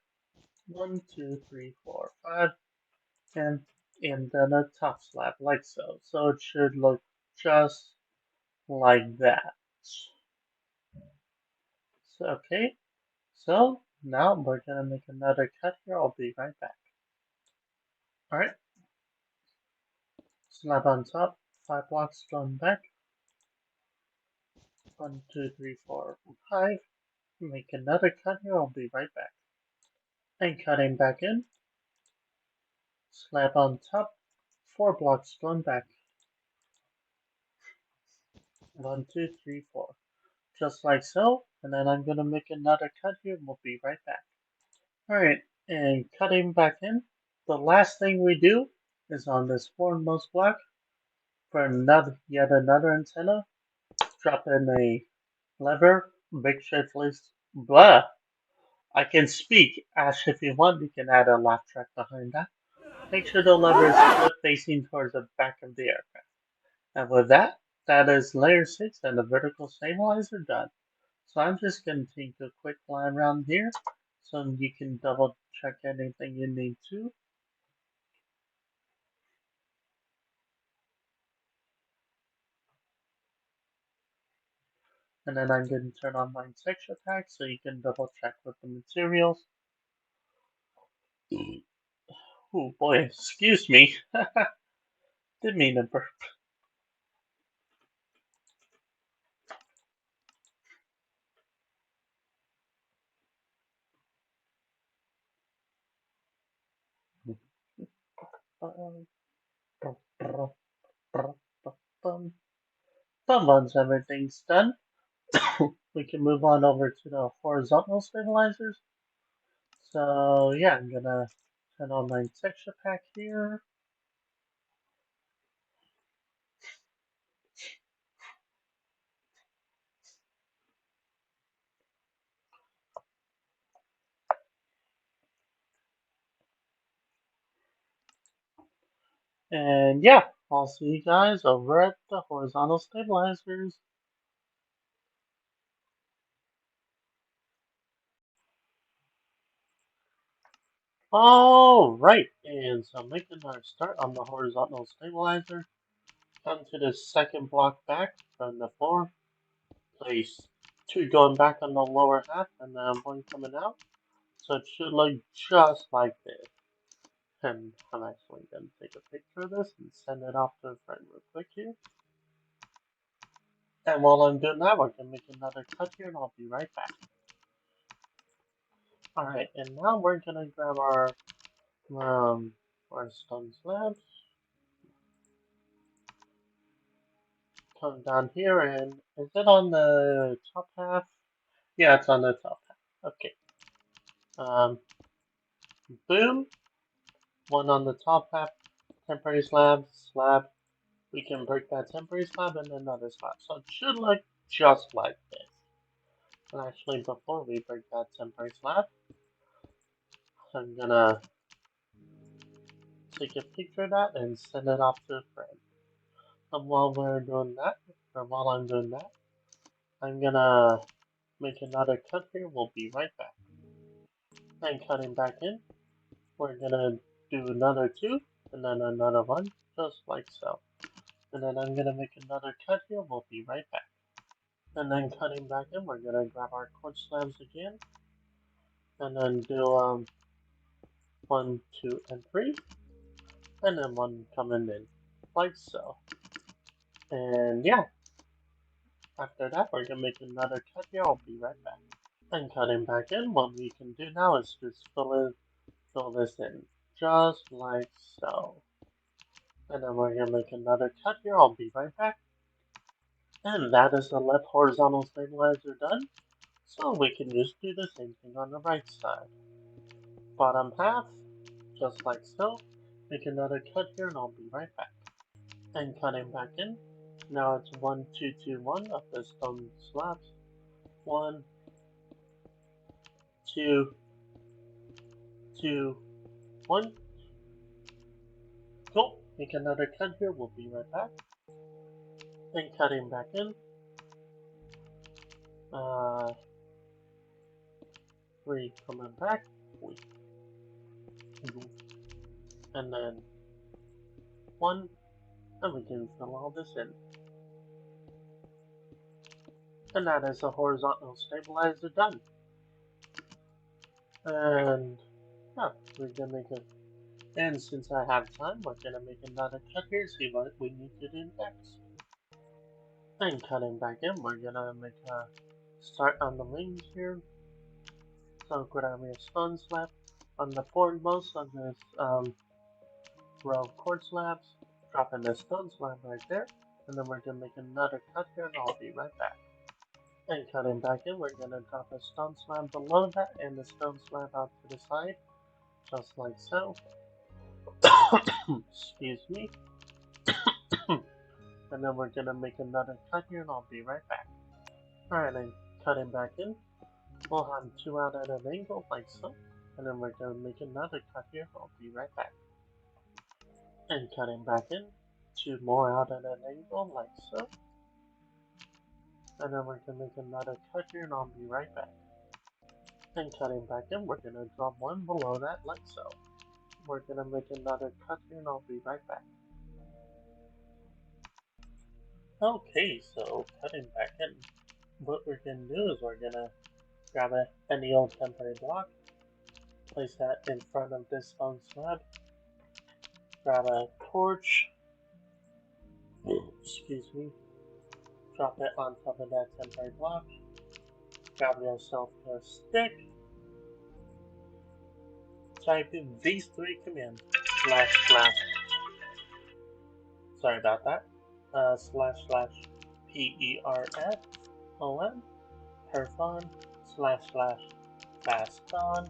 1, 2, 3, 4, 5. And then a top slab, like so. So it should look just like that. So, okay. So now we're gonna make another cut here. I'll be right back. Alright. Slab on top. 5 blocks gone back. 1, 2, 3, 4, 5. Make another cut here. I'll be right back. And cutting back in. Slab on top. 4 blocks gone back. 1, 2, 3, 4. Just like so. And then I'm gonna make another cut here. We'll be right back. Alright, and cutting back in. The last thing we do is on this foremost block for yet another antenna. Drop in a lever, big shift list. Blah! I can speak. Ash, if you want, you can add a laugh track behind that. Make sure the lever is flip facing towards the back of the aircraft. And with that, that is layer 6 and the vertical stabilizer done. So I'm just going to take a quick fly around here so you can double check anything you need to. And then I'm going to turn on my texture pack so you can double check with the materials. Oh boy, excuse me. Didn't mean to burp. But once everything's done, we can move on over to the horizontal stabilizers. So yeah, I'm gonna turn on my texture pack here. And yeah, I'll see you guys over at the horizontal stabilizers. Alright, and so making our start on the horizontal stabilizer. Come to the second block back from the floor. Place two going back on the lower half and then one coming out. So it should look just like this. And I'm actually going to take a picture of this and send it off to a friend real quick here. And while I'm doing that, we're going to make another cut here and I'll be right back. Alright, and now we're going to grab our stone slabs. Come down here and is it on the top half? Yeah, it's on the top half. Okay. Boom. One on the top half. Temporary slab. We can break that temporary slab and another slab. So it should look just like this. And actually, before we break that temporary slab, I'm gonna take a picture of that and send it off to a friend. And while we're doing that, or while I'm doing that, I'm gonna make another cut here. We'll be right back. And cutting back in, we're gonna do another two, and then another one, just like so. And then I'm gonna make another cut here. We'll be right back. And then cutting back in, we're gonna grab our quartz slabs again, and then do 1, 2, and 3, and then one coming in, like so. And yeah, after that, we're gonna make another cut here. I'll be right back. And cutting back in, what we can do now is just fill this in, just like so. And then we're gonna make another cut here. I'll be right back. And that is the left horizontal stabilizer done. So we can just do the same thing on the right side. Bottom half, just like so. Make another cut here and I'll be right back. And cutting back in. Now it's 1, 2, 2, 1 of the stone slabs. 1, 2, 2, 1. Cool. Make another cut here. We'll be right back. And cutting back in. Uh, 3 coming back. Wait. And then 1. And we can fill all this in. And that is the horizontal stabilizer done. And yeah, we're gonna make it. And since I have time, we're gonna make another cut here, see what we need to do next. And cutting back in, we're gonna make a start on the wings here. So grab your stone slab on the foremost of this row of quartz slabs, drop in the stone slab right there, and then we're gonna make another cut here, and I'll be right back. And cutting back in, we're gonna drop a stone slab below that and the stone slab out to the side, just like so. Excuse me. And then we're gonna make another cut here and I'll be right back. Alright, and cutting back in, we'll have two out at an angle like so. And then we're gonna make another cut here, I'll be right back. And cutting back in, two more out at an angle like so. And then we're gonna make another cut here and I'll be right back. And cutting back in, we're gonna drop one below that like so. We're gonna make another cut here and I'll be right back. Okay, so cutting back in, what we're gonna do is we're gonna grab any old temporary block, place that in front of this stone slab, grab a torch, excuse me, drop it on top of that temporary block, grab yourself a stick, type in these three commands, slash slash, sorry about that, slash slash PERFON perfon //baston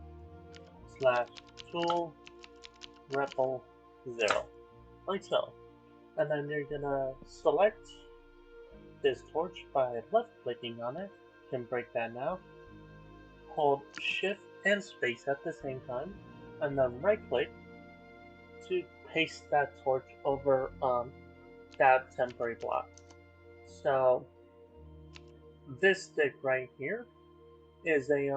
/tool repl 0, like so. And then you're gonna select this torch by left clicking on it. You can break that now. Hold shift and space at the same time, and then right click to paste that torch over that temporary block. So this stick right here is a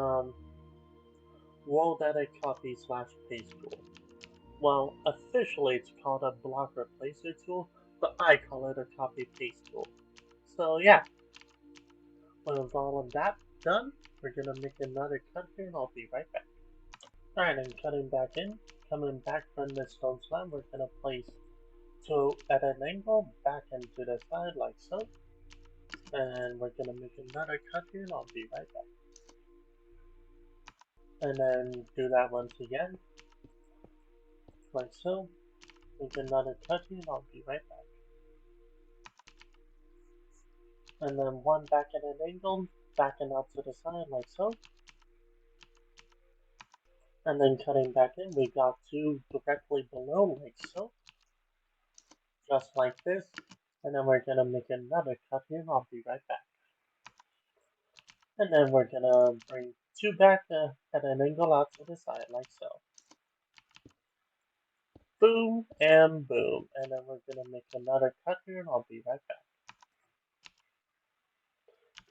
roll data copy / paste tool. Well, officially it's called a block replacer tool, but I call it a copy paste tool. So yeah, with all of that done, we're gonna make another cut here and I'll be right back. Alright, I'm cutting back in. Coming back from the stone slab, we're gonna place two at an angle back into the side like so. And we're gonna make another cut here and I'll be right back. And then do that once again, like so. Make another cut here and I'll be right back. And then one back at an angle, backing out to the side like so. And then cutting back in, we got two directly below like so. Just like this. And then we're gonna make another cut here and I'll be right back. And then we're gonna bring two back at an angle out to the side like so. Boom and boom. And then we're gonna make another cut here and I'll be right back.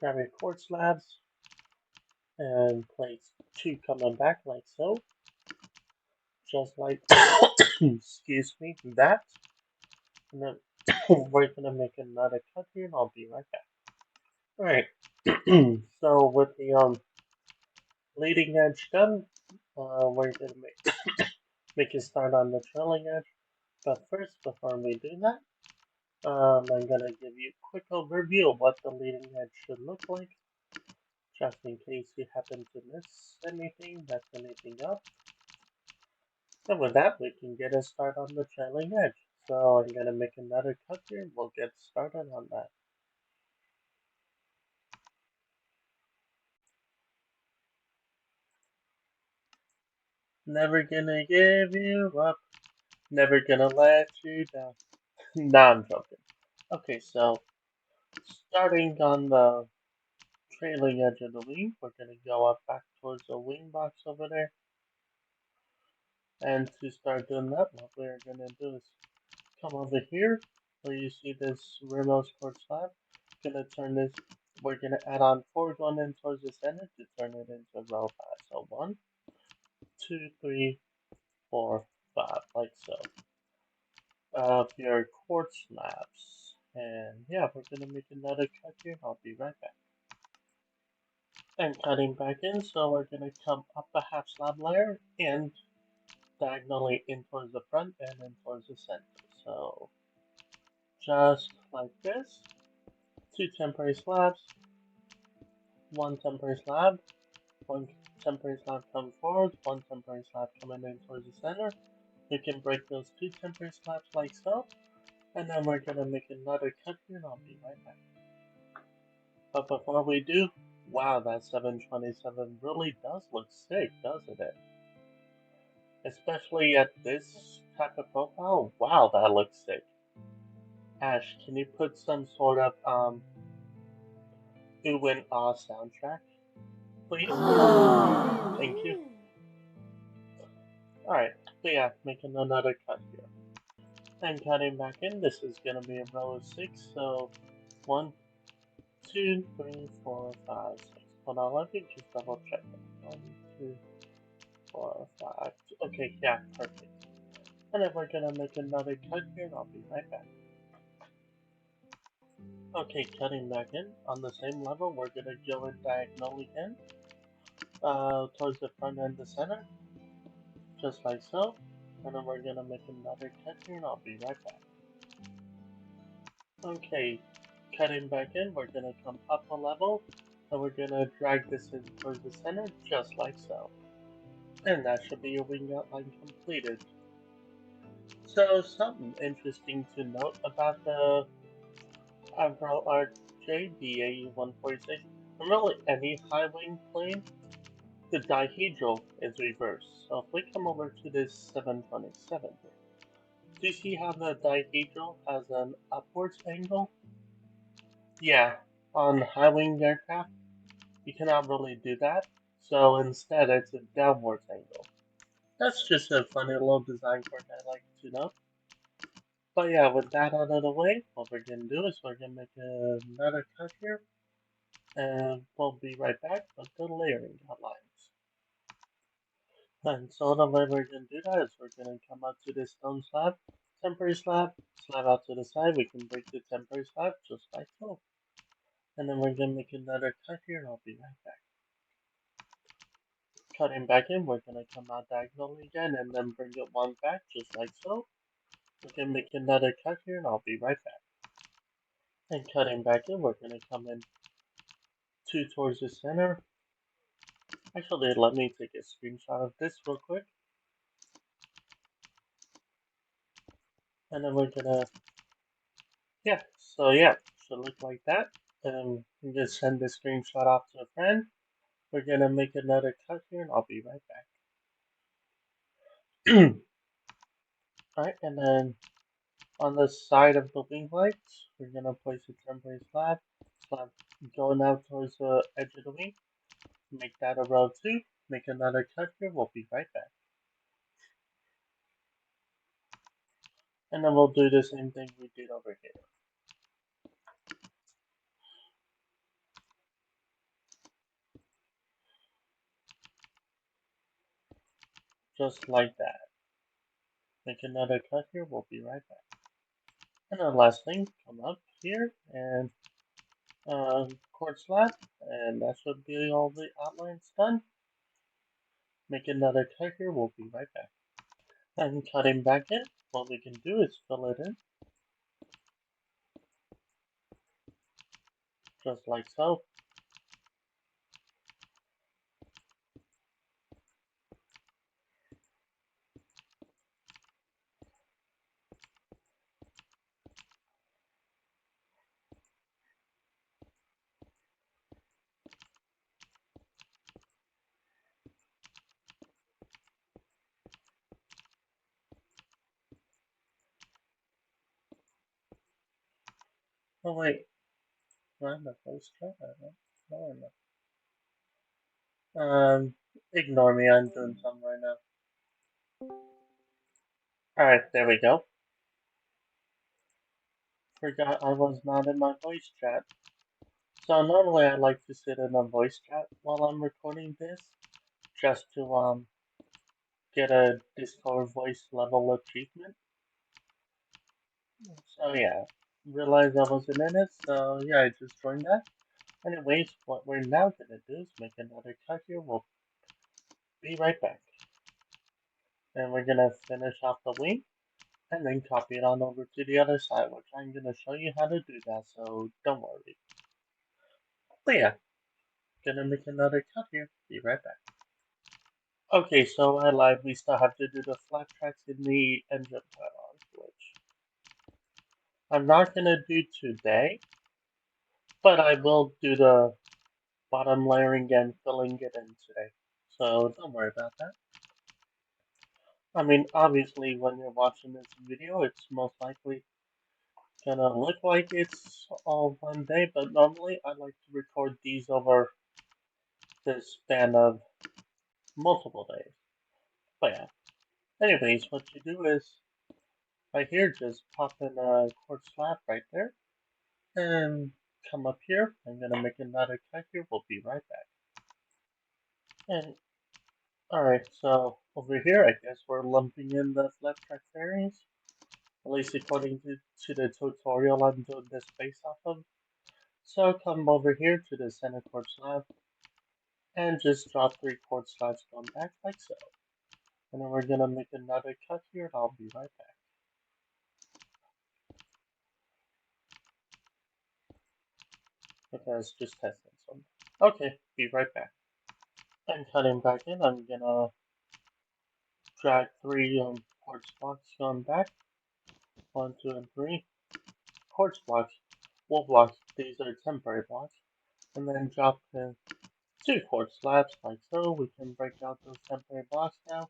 Grab your quartz slabs and place two coming back like so. Just like, excuse me, that. And then we're gonna make another cut here and I'll be right back. Alright, so with the leading edge done, we're gonna make a start on the trailing edge. But first, before we do that, I'm gonna give you a quick overview of what the leading edge should look like, just in case you happen to miss anything, mess anything up. And with that, we can get a start on the trailing edge. So I'm gonna make another cut here and we'll get started on that. Never gonna give you up, never gonna let you down. Nah, I'm joking. Okay, so starting on the trailing edge of the wing, we're gonna go up back towards the wing box over there. And to start doing that, what we're gonna do is come over here where you see this remote quartz slab. Gonna turn this. We're gonna add on four going in towards the center to turn it into row 5. So 1, 2, 3, 4, 5, like so. Of your quartz slabs. And yeah, we're gonna make another cut here. I'll be right back. And cutting back in, so we're gonna come up a half slab layer and diagonally in towards the front and in towards the center. So just like this. Two temporary slabs, one temporary slab, one temporary slab coming forward, one temporary slab coming in towards the center. You can break those two temporary slabs like so, and then we're gonna make another cut here and I'll be right back. But before we do, wow, that 727 really does look sick, doesn't it? Especially at this type of profile, wow, that looks sick. Ash, can you put some sort of ooh and ah soundtrack, please? Thank you. Alright, so yeah, making another cut here. And cutting back in, this is gonna be a row of 6, so 1, 2, 3, 4, 5, 6. Hold on, let me just double check that. 1, 2, 4, 5. Okay, yeah, perfect. And then we're gonna make another cut here and I'll be right back. Okay, cutting back in, on the same level, we're gonna go in diagonally in, towards the front and the center, just like so. And then we're gonna make another cut here and I'll be right back. Okay, cutting back in, we're gonna come up a level, and we're gonna drag this in towards the center, just like so. And that should be your wing outline completed. So, something interesting to note about the Avro RJ, the AE146, and really any high wing plane, the dihedral is reversed. So if we come over to this 727 here, do you see how the dihedral has an upwards angle? Yeah, on high wing aircraft, you cannot really do that. So instead, it's a downwards angle. That's just a funny little design quirk I like to know. But yeah, with that out of the way, what we're gonna do is we're gonna make another cut here, and we'll be right back with the layering outlines. And so the way we're gonna do that is we're gonna come up to this stone slab, temporary slab, slab out to the side. We can break the temporary slab just like so. And then we're gonna make another cut here, and I'll be right back. Cutting back in, we're gonna come out diagonally again, and then bring it one back just like so. We're gonna make another cut here, and I'll be right back. And cutting back in, we're gonna come in two towards the center. Actually, let me take a screenshot of this real quick. And then we're gonna, yeah, so yeah, should look like that. And you just send the screenshot off to a friend. We're gonna make another cut here, and I'll be right back. Alright, and then on the side of the wing lights, we're gonna place a temporary slab. Slab going out towards the edge of the wing. Make that a row 2. Make another cut here. We'll be right back. And then we'll do the same thing we did over here. Just like that. Make another cut here. We'll be right back. And then last thing, come up here and quartz slab. And that should be all the outlines done. Make another cut here. We'll be right back. And cutting back in, what we can do is fill it in. Just like so. Oh wait, do I have a voice chat? I don't know. Ignore me, I'm doing something right now. Alright, there we go. Forgot I was not in my voice chat. So normally I like to sit in a voice chat while I'm recording this, just to get a Discord voice level achievement. So yeah, realized I wasn't in it, so yeah, I just joined that. Anyways, what we're now gonna do is make another cut here. We'll be right back. And we're gonna finish off the wing, and then copy it on over to the other side, which I'm gonna show you how to do that, so don't worry. But yeah, gonna make another cut here. Be right back. Okay, so I lied. We still have to do the flat tracks in the engine pylons, which I'm not gonna do today, but I will do the bottom layering and filling it in today. So don't worry about that. I mean, obviously, when you're watching this video, it's most likely gonna look like it's all one day, but normally I like to record these over the span of multiple days. But yeah, anyways, what you do is right here, just pop in a quartz slab right there, and come up here. I'm gonna make another cut here. We'll be right back. And alright, so over here, I guess we're lumping in the flat track fairings, at least according to the tutorial I'm doing this based off of. So come over here to the center quartz slab, and just drop 3 quartz slabs going back like so. And then we're gonna make another cut here, and I'll be right back. Because just testing something. Okay, be right back. And cutting back in, I'm gonna drag 3 quartz blocks going back. 1, 2, and 3 quartz blocks. wool blocks. These are temporary blocks. And then drop the 2 quartz slabs like so. We can break out those temporary blocks now.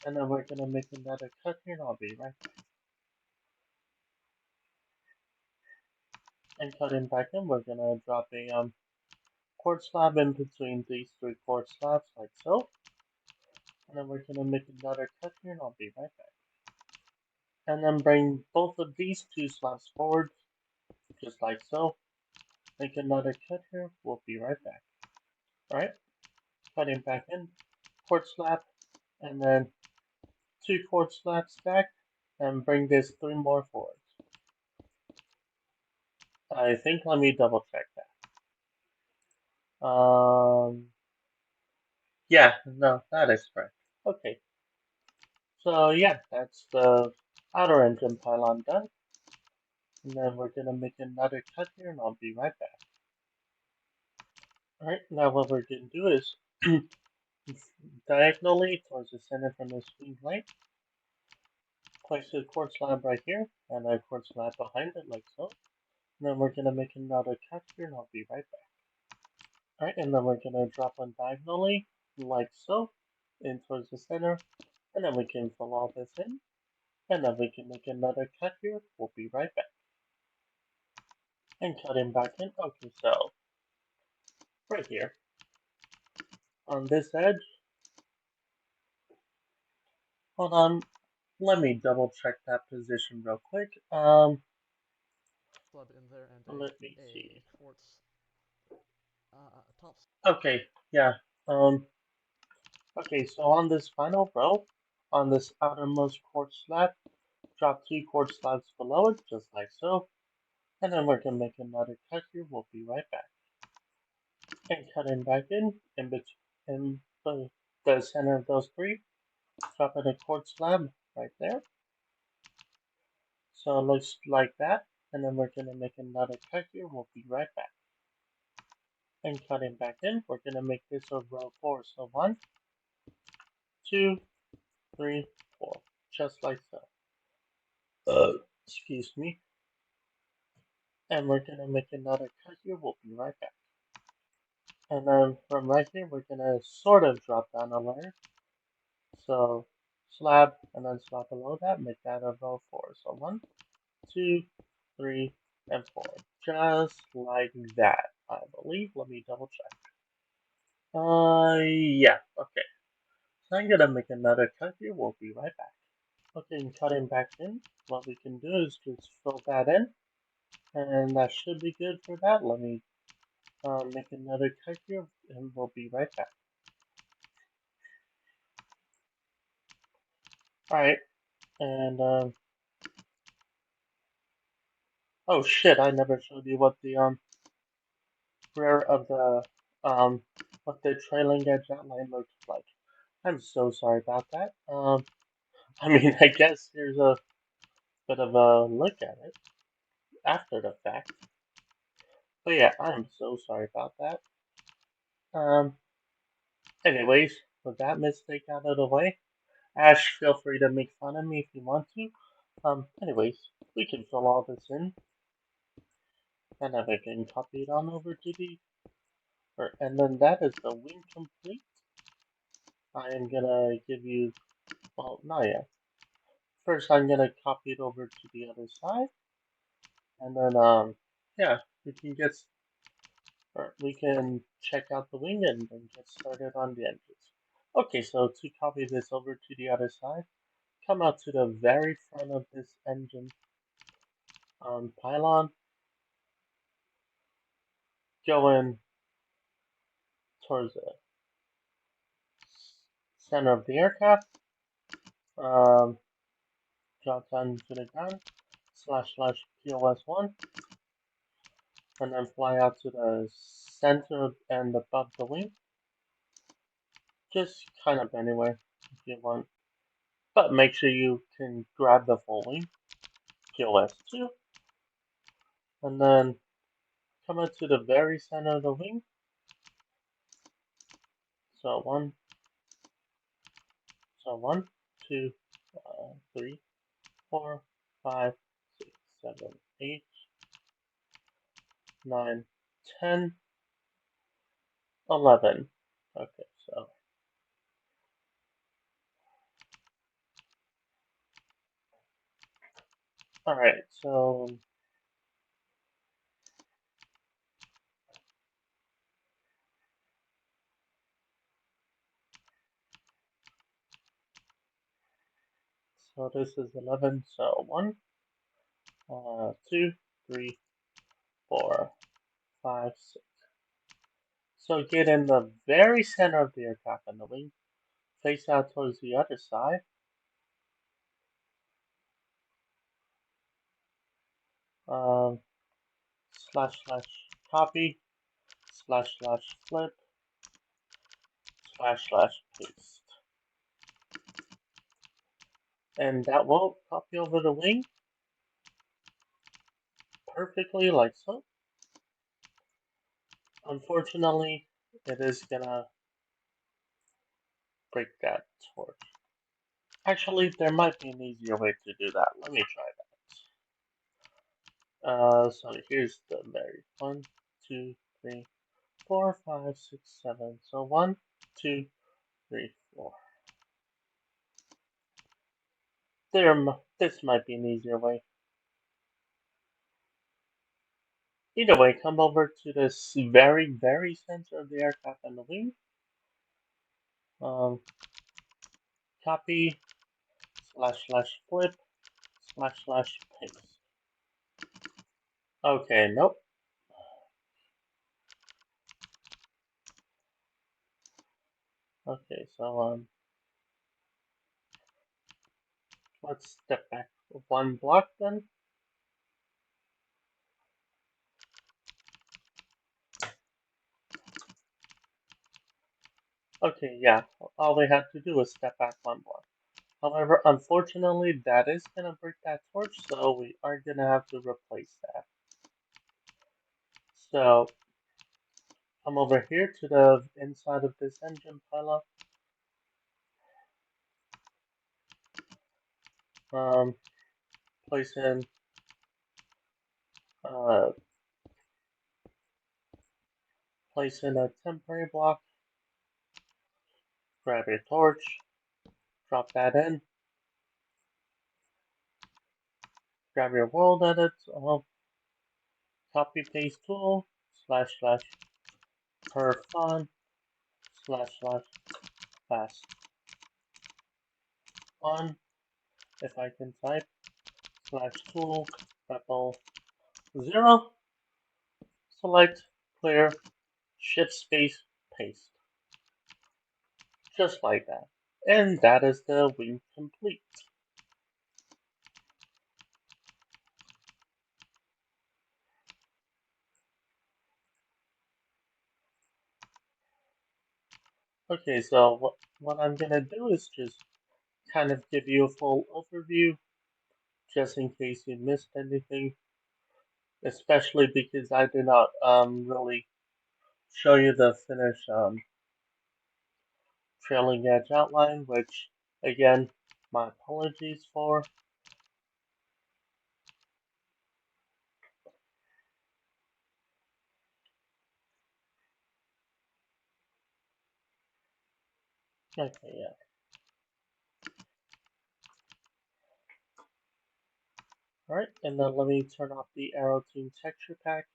And then we're gonna make another cut here and I'll be right back. And cutting back in, we're gonna drop a quartz slab in between these 3 quartz slabs like so. And then we're gonna make another cut here and I'll be right back. And then bring both of these 2 slabs forward, just like so. Make another cut here, we'll be right back. Alright, cutting back in, quartz slab, and then 2 quartz slabs stacked, and bring this 3 more forward. I think, let me double check that. Yeah, no, that is correct. Okay, so yeah, that's the outer engine pylon done. And then we're gonna make another cut here and I'll be right back. Alright, now what we're gonna do is diagonally towards the center from the swing blade, place a quartz slab right here and a quartz slab behind it like so. And then we're gonna make another cut here and I'll be right back. Alright, and then we're gonna drop one diagonally like so in towards the center, and then we can fill all this in, and then we can make another cut here. We'll be right back. And cutting back in. Okay, so right here on this edge, hold on, let me double check that position real quick. Slab in there and Let me a see. quartz top. Okay, yeah. Um, okay, so on this final row, on this outermost quartz slab, drop 2 quartz slabs below it, just like so. And then we're gonna make another cut here. We'll be right back. And cutting back in between, in the center of those 3, drop in a quartz slab right there. So it looks like that. And then we're gonna make another cut here. We'll be right back. And cutting back in, we're gonna make this a row 4. So 1, 2, 3, 4, just like so. Excuse me. And we're gonna make another cut here. We'll be right back. And then from right here, we're gonna sort of drop down a layer. So slab and then slab below that, make that a row 4. So 1, 2, 3, and 4. Just like that, I believe. Let me double check. Yeah, okay. So I'm gonna make another cut here. We'll be right back. Okay, and cutting back in, what we can do is just fill that in, and that should be good for that. Let me make another cut here, and we'll be right back. Alright, and oh shit, I never showed you what the rear of the what the trailing edge outline looks like. I'm so sorry about that. I mean, I guess here's a bit of a look at it after the fact. But yeah, I'm so sorry about that. Um, anyways, with that mistake out of the way, Ash, feel free to make fun of me if you want to. Anyways, we can fill all this in, and then we can copy it on over to and then that is the wing complete. I am gonna give you, well, not yet. First, I'm gonna copy it over to the other side, and then yeah, we can get, or we can check out the wing and then get started on the engines. Okay, so to copy this over to the other side, come out to the very front of this engine pylon, go in towards the center of the aircraft, um, drop down to the ground, // POS1, and then fly out to the center and above the wing. Just kind of anywhere if you want. But make sure you can grab the full wing, POS2, and then come up to the very center of the wing. So one, two, 3, 4, 5, 6, 7, 8, 9, 10, 11. Okay, alright, so this is 11, so 1, 2, 3, 4, 5, 6. So get in the very center of the aircraft on the wing, face out towards the other side, um, // copy, // flip, // paste. And that will copy over the wing perfectly like so. Unfortunately, it is gonna break that torch. Actually, there might be an easier way to do that. Let me try that. So here's the very 1, 2, 3, 4, 5, 6, 7. So 1, 2, 3, 4. This might be an easier way. Either way, come over to this very, very center of the aircraft and the wing. Um, copy, // flip, // paste. Okay, nope. Okay, so let's step back one block then. Okay, yeah, all we have to do is step back one block. However, unfortunately, that is gonna break that torch, so we are gonna have to replace that. So, come over here to the inside of this engine pylon. Um, place in uh, place in a temporary block. Grab your torch, drop that in. Grab your world edit, copy paste tool, / per font, / fast on. If I can type, /tool, rebel 0, select, clear, shift space, paste. Just like that. And that is the wing complete. Okay, so what I'm gonna do is just kind of give you a full overview, just in case you missed anything, especially because I did not really show you the finished trailing edge outline, which, again, my apologies for. Okay, yeah. Alright, and then let me turn off the Aeroteam texture pack.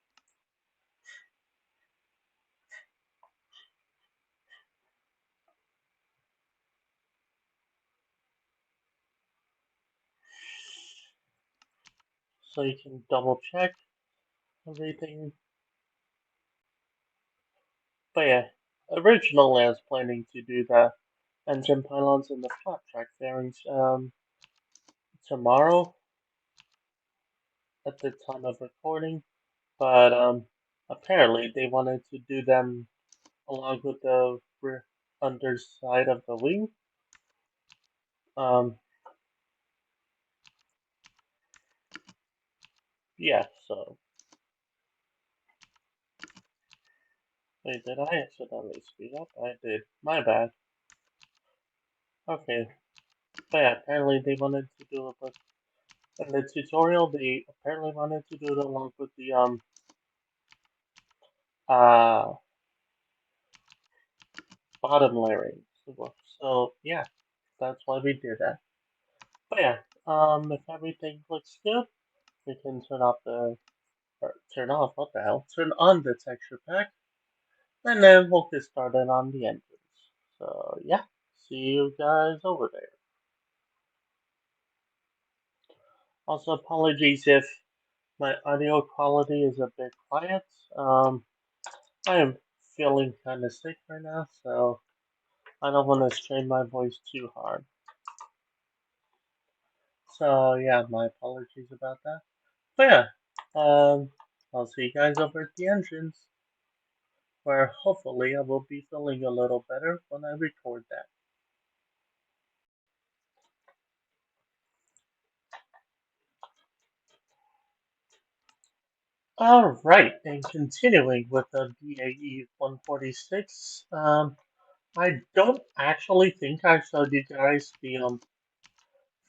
So you can double check everything. But yeah, originally I was planning to do the engine pylons and the flat track fairings tomorrow at the time of recording, but apparently they wanted to do them along with the rear underside of the wing. Um, yeah, so wait, did I accidentally speed up? I did. My bad. Okay, but yeah, apparently they wanted to do it with in the tutorial. They apparently wanted to do it along with the uh, bottom layering. So yeah, that's why we did that. But yeah, if everything looks good, we can turn off the or turn off what the hell? Turn on the texture pack, and then we'll get started on the engines. So yeah, see you guys over there. Also, apologies if my audio quality is a bit quiet. Um, I am feeling kind of sick right now, so I don't want to strain my voice too hard. So yeah, my apologies about that. But yeah, I'll see you guys over at the engines, where hopefully I will be feeling a little better when I record that. Alright, and continuing with the BAE 146, I don't actually think I showed you guys the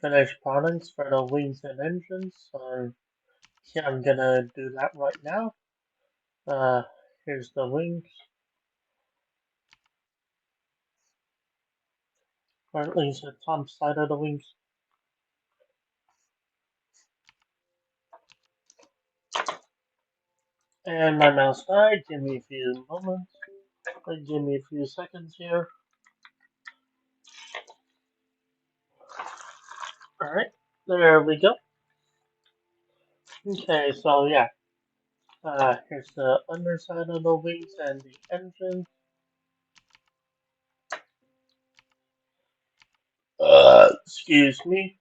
finished products for the wings and engines, so yeah, I'm gonna do that right now. Uh, Here's the wings, or at least the top side of the wings. And my mouse died, give me a few moments, give me a few seconds here. Alright, there we go. Okay, so yeah, here's the underside of the wings and the engine. Excuse me.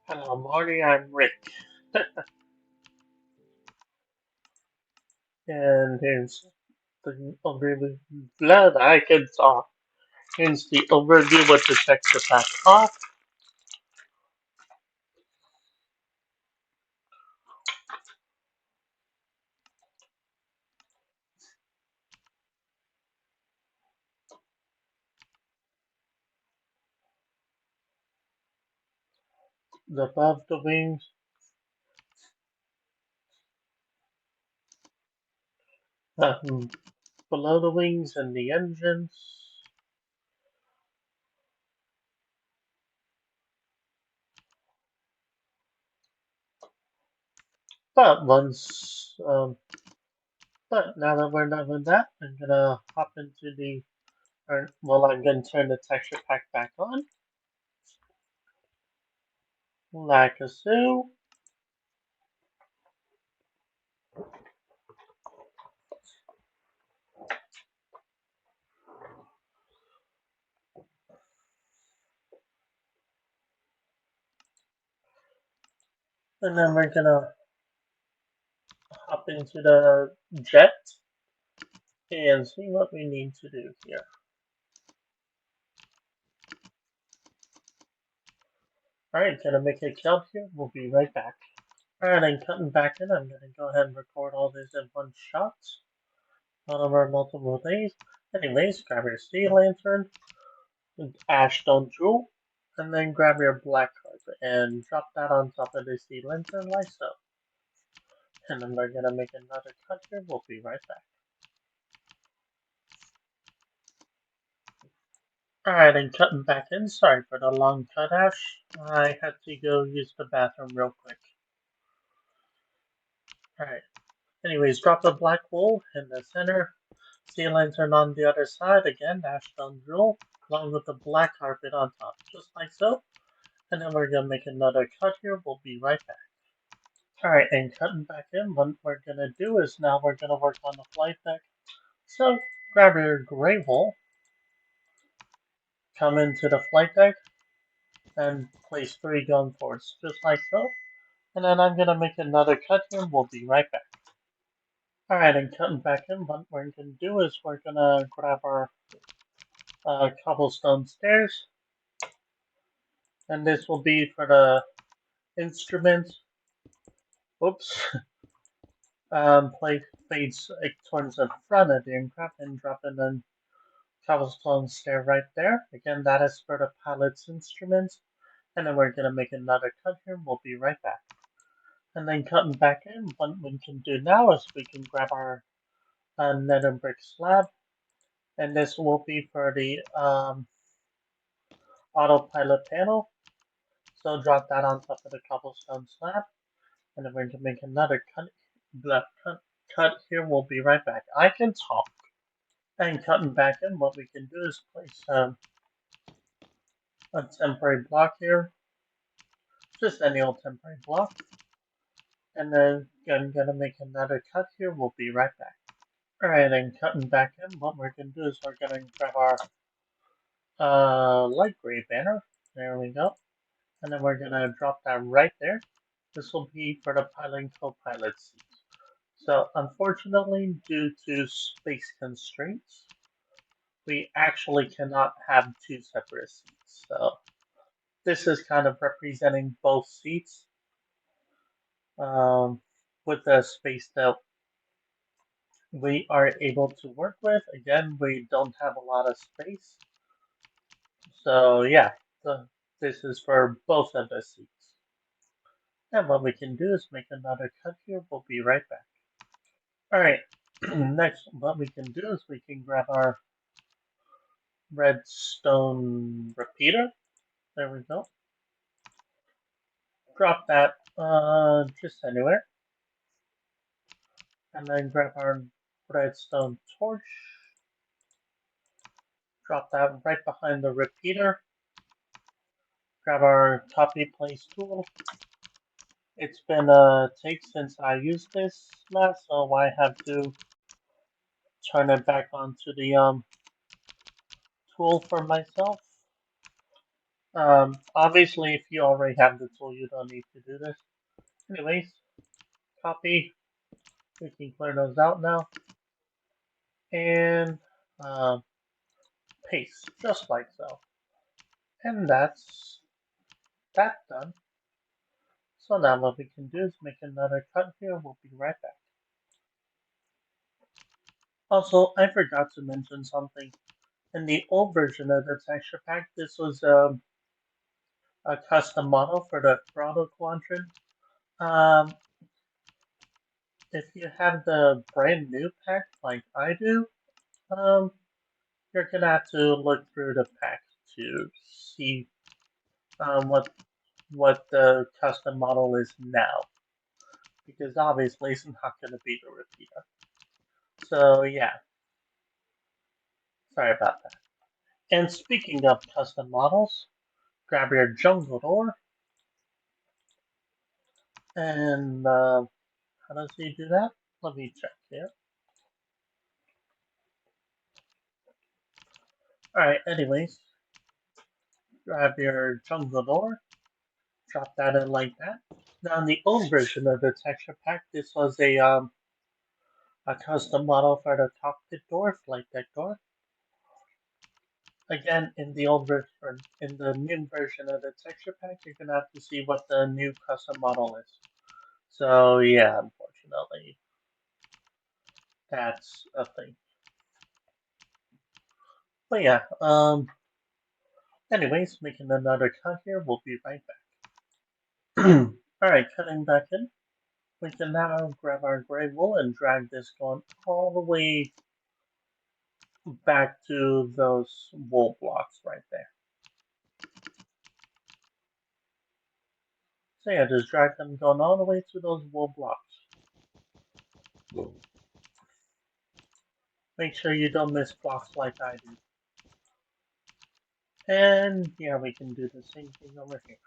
Hello, Marty. I'm Rick. And here's the overview. Glad I can talk. Here's the overview with the texture pack off. Above the wings, um, below the wings and the engines. But once, but now that we're done with that, I'm gonna hop into I'm gonna turn the texture pack back on, like a so. And then we're gonna hop into the jet and see what we need to do here. Alright, gonna make a count here. We'll be right back. Alright, I'm cutting back in. I'm gonna go ahead and record all this in one shot. One of our multiple days. Anyways, grab your sea lantern, ash stone jewel, and then grab your black carpet and drop that on top of the sea lantern like so. And then we're gonna make another cut here. We'll be right back. Alright, I'm cutting back in. Sorry for the long cut, Ash. I had to go use the bathroom real quick. Alright. Anyways, drop the black wool in the center. Sea lantern on the other side. Again, ash stone jewel, along with the black carpet on top. Just like so. And then we're gonna make another cut here. We'll be right back. Alright, and cutting back in, what we're gonna do is now we're gonna work on the flight deck. So, grab your gray wool, come into the flight deck, and place 3 gun ports, just like so. And then I'm gonna make another cut here. We'll be right back. Alright, and cutting back in, what we're gonna do is we're gonna grab our cobblestone stairs, and this will be for the instruments. Oops. Plate fades towards the front of the aircraft and drop in the cobblestone stair right there. Again, that is for the pilot's instruments. And then we're gonna make another cut here. We'll be right back. And then cutting back in, what we can do now is we can grab our nether brick slab, and this will be for the autopilot panel. So drop that on top of the cobblestone slab, and then we're going to make another cut here. We'll be right back. I can talk. And cutting back in, what we can do is place a temporary block here, just any old temporary block, and then I'm gonna make another cut here. We'll be right back. Alright, and cutting back in, what we're gonna do is we're gonna grab our light gray banner. There we go. And then we're gonna drop that right there. This will be for the pilot and co-pilot seats. So unfortunately, due to space constraints, we actually cannot have two separate seats. So this is kind of representing both seats um, with the space that we are able to work with. Again, we don't have a lot of space. So yeah, this is for both of the seats. And what we can do is make another cut here. We'll be right back. Alright, next what we can do is we can grab our redstone repeater. There we go. Drop that just anywhere. And then grab our redstone torch. Drop that right behind the repeater. Grab our copy place tool. It's been a take since I used this last, so I have to turn it back onto the tool for myself. Obviously, if you already have the tool, you don't need to do this. Anyways, copy. We can clear those out now. And um, paste, just like so. And that's that done. So now what we can do is make another cut here. We'll be right back. Also, I forgot to mention something. In the old version of the texture pack, this was a custom model for the throttle quadrant. Um, if you have the brand new pack like I do, um, you're gonna have to look through the pack to see what the custom model is now, because obviously it's not gonna be the repeater. So yeah, sorry about that. And speaking of custom models, grab your jungle door, and how does he do that? Let me check here. Alright, anyways, grab your jungle door, drop that in like that. Now in the old version of the texture pack, this was a custom model for the cockpit door, flight deck door. Again, in the old version, in the new version of the texture pack, you're gonna have to see what the new custom model is. So yeah, unfortunately, that's a thing. But yeah, anyways, making another cut here. We'll be right back. Alright, cutting back in. We can now grab our gray wool and drag this going all the way back to those wool blocks right there. So yeah, just drag them going all the way to those wool blocks. Make sure you don't miss blocks like I do. And yeah, we can do the same thing over here.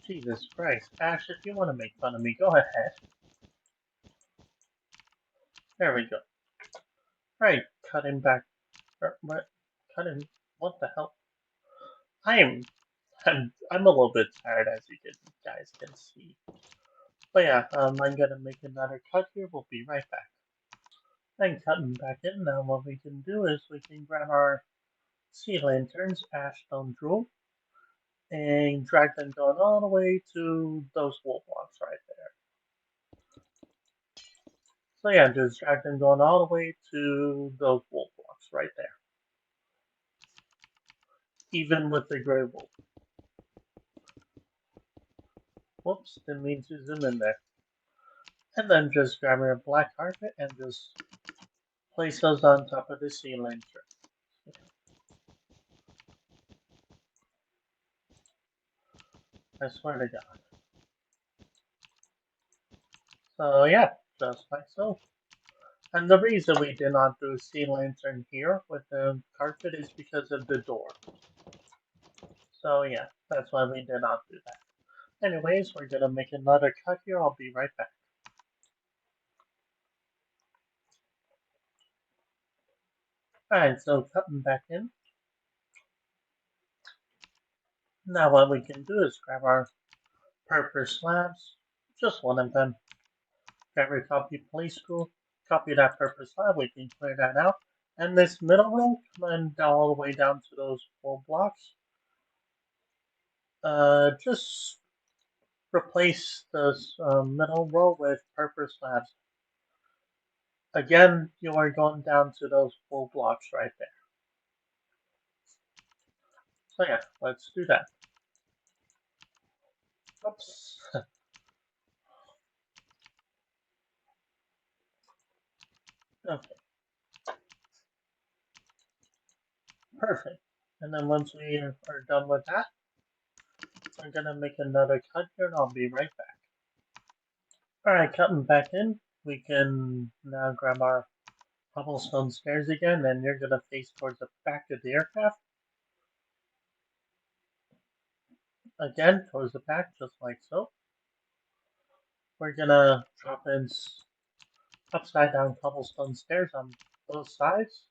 Jesus Christ. Ash, if you want to make fun of me, go ahead. There we go. Alright, cutting back. What? Cutting. What the hell? I'm a little bit tired, as you guys can see. But yeah, I'm gonna make another cut here. We'll be right back. Then cutting back in. Now what we can do is we can grab our sea lanterns, ash stone jewel, and drag them going all the way to those wool blocks right there. So yeah, just drag them going all the way to those wool blocks right there. Even with the gray wool. Whoops, didn't mean to zoom in there. And then just grab your black carpet and just place those on top of the sea lantern. I swear to God. So yeah, just like so. And the reason we did not do a sea lantern here with the carpet is because of the door. So yeah, that's why we did not do that. Anyways, we're gonna make another cut here. I'll be right back. Alright, so cutting back in. Now what we can do is grab our purpose slabs, just one of them. Grab your copy place tool, copy that purpose slab, we can clear that out. And this middle row, come all the way down to those 4 blocks. Just replace this middle row with purpose slabs. Again, you are going down to those 4 blocks right there. So yeah, let's do that. Oops. Okay, perfect. And then once we are done with that, I'm gonna make another cut here and I'll be right back. Alright, cutting back in, we can now grab our cobblestone stairs again, and you're gonna face towards the back of the aircraft. Again, towards the back, just like so. We're gonna drop in upside down cobblestone stairs on both sides.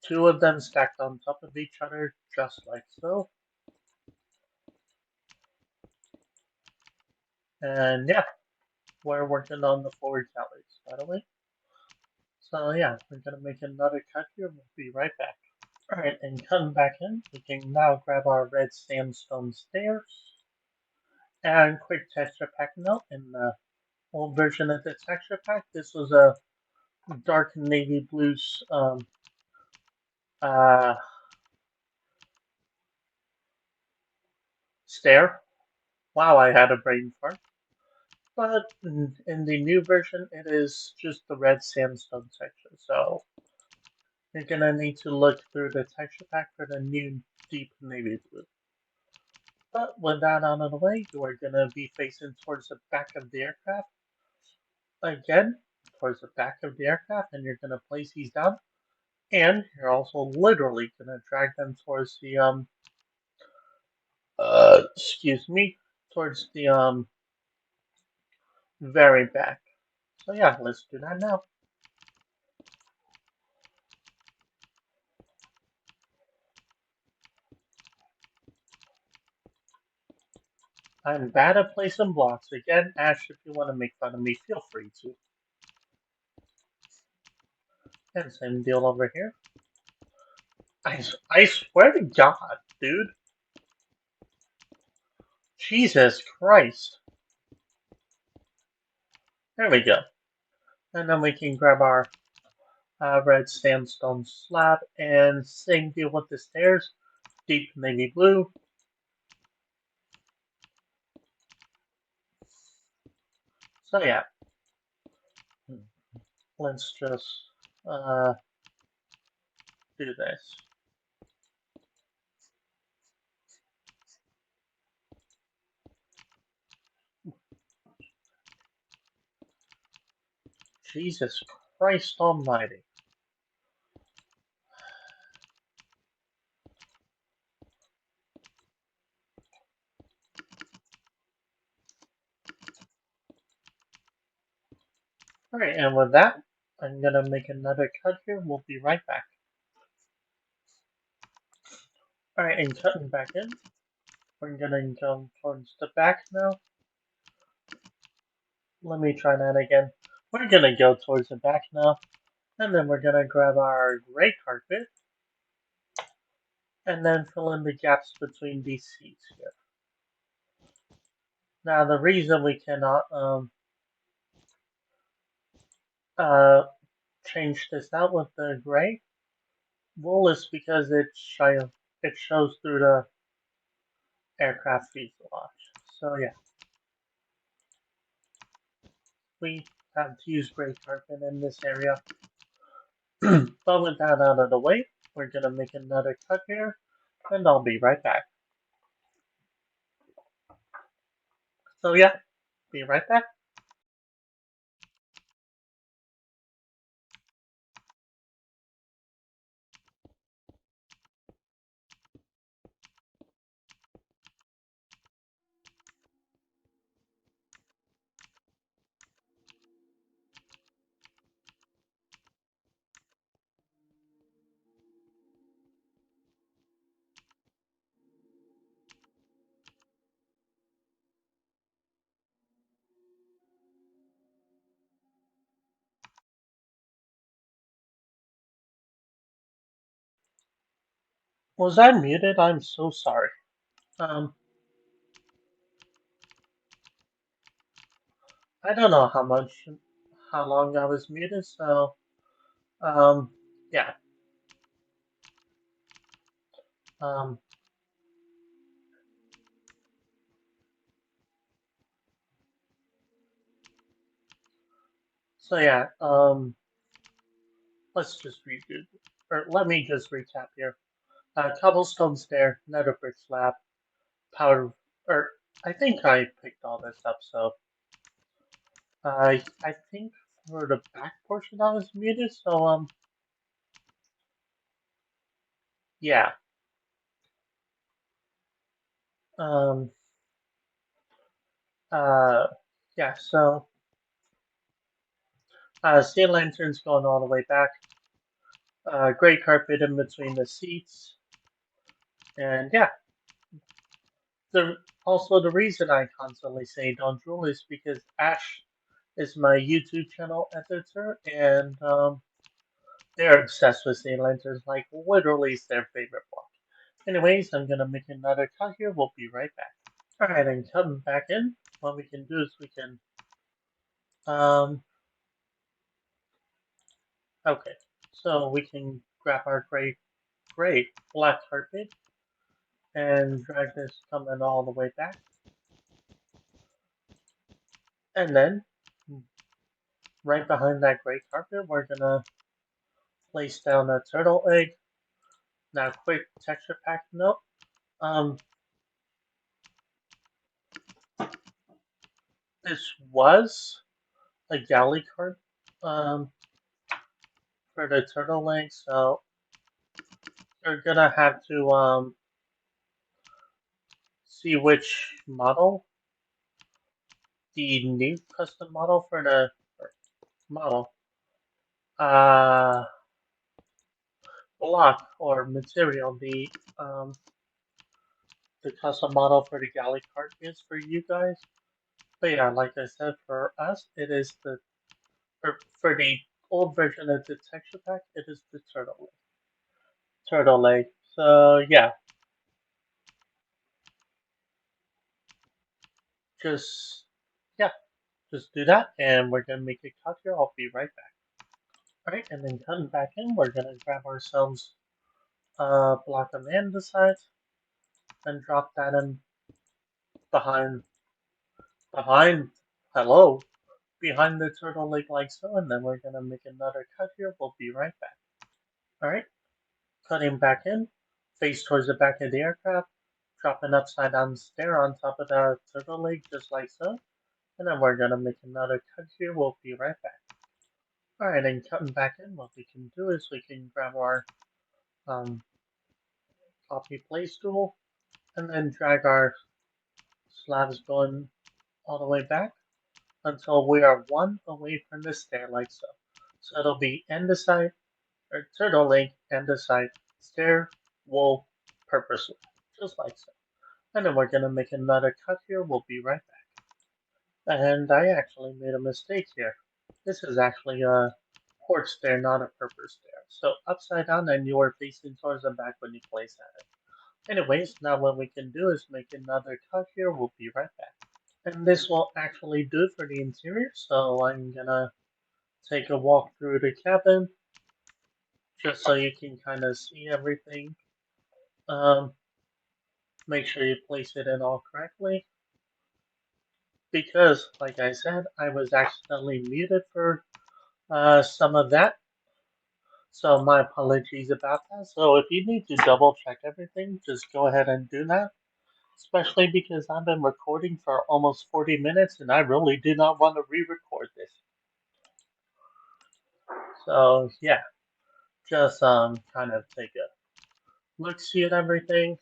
Two of them stacked on top of each other, just like so. And yeah, we're working on the forward galleries, by the way. So yeah, we're gonna make another cut here. We'll be right back. Alright, and coming back in, we can now grab our red sandstone stairs. And quick texture pack note, in the old version of the texture pack, this was a dark navy blue uh, stair. Wow, I had a brain fart. But in the new version, it is just the red sandstone texture. So you're gonna need to look through the texture pack for the new deep navy blue. But with that out of the way, you are gonna be facing towards the back of the aircraft. Again, towards the back of the aircraft, and you're gonna place these down. And you're also literally gonna drag them towards the excuse me, towards the very back. So yeah, let's do that now. I'm bad at placing blocks. Again, Ash, if you want to make fun of me, feel free to. And same deal over here. I swear to God, dude. Jesus Christ. There we go. And then we can grab our red sandstone slab and same deal with the stairs. Deep navy blue. So yeah, let's just uh, do this. Jesus Christ Almighty. Alright, and with that, I'm gonna make another cut here. We'll be right back. Alright, and cutting back in. We're gonna go towards the back now. Let me try that again. We're gonna go towards the back now. And then we're gonna grab our gray carpet. And then fill in the gaps between these seats here. Now the reason we cannot uh, change this out with the gray wool is because it shows through the aircraft fuselage. So yeah, we have to use gray carpet in this area. But with that out of the way, we're gonna make another cut here, and I'll be right back. So yeah, be right back. Was I muted? I'm so sorry. Um, I don't know how long I was muted, so um, yeah. Um, so yeah. Let's just redo, or let me just recap here. Cobblestone stair, nether brick slab, powder, or I think I picked all this up. So I think for the back portion I was muted. So yeah. Um, uh, yeah. So sea lanterns going all the way back. Gray carpet in between the seats, and yeah. The Also the reason I constantly say don't drool is because Ash is my YouTube channel editor, and they're obsessed with sea lanterns. Like literally, it's their favorite block. Anyways, I'm gonna make another cut here. We'll be right back. All right, and coming back in. What we can do is we can um okay, so we can grab our gray black carpet and drag this coming all the way back, and then right behind that gray carpet, we're gonna place down a turtle egg. Now, quick texture pack note. Um, this was a galley card um, for the turtle leg, so you're gonna have to see which model, the new custom model for the model, uh, block or material the custom model for the galley card is for you guys. But yeah, like I said, for us, it is for the old version of the texture pack, it is the turtle leg. So yeah, just yeah, just do that, and we're gonna make a cut here. I'll be right back. All right, and then coming back in, we're gonna grab ourselves a block of andesite and drop that in behind behind hello behind the turtle leg like so, and then we're gonna make another cut here. We'll be right back. All right, cutting back in, face towards the back of the aircraft, drop an upside down stair on top of the turtle leg just like so. And then we're gonna make another cut here. We'll be right back. Alright, and cutting back in, what we can do is we can grab our um, copy place tool and then drag our slabs going all the way back until we are one away from the stair like so. So it'll be andesite, or turtle leg, andesite, stair, wool, purposely, just like so. And then we're gonna make another cut here. We'll be right back. And I actually made a mistake here. This is actually a port stair, not a purpose stair. So upside down and you are facing towards the back when you place at it. Anyways, now what we can do is make another cut here. We'll be right back. And this will actually do for the interior. So I'm gonna take a walk through the cabin. just so you can kind of see everything. Um, Make sure you place it in all correctly. Because, like I said, I was accidentally muted for some of that. So my apologies about that. So if you need to double check everything, just go ahead and do that. Especially because I've been recording for almost 40 minutes and I really do not want to re-record this. So yeah, just kind of take a look see at everything.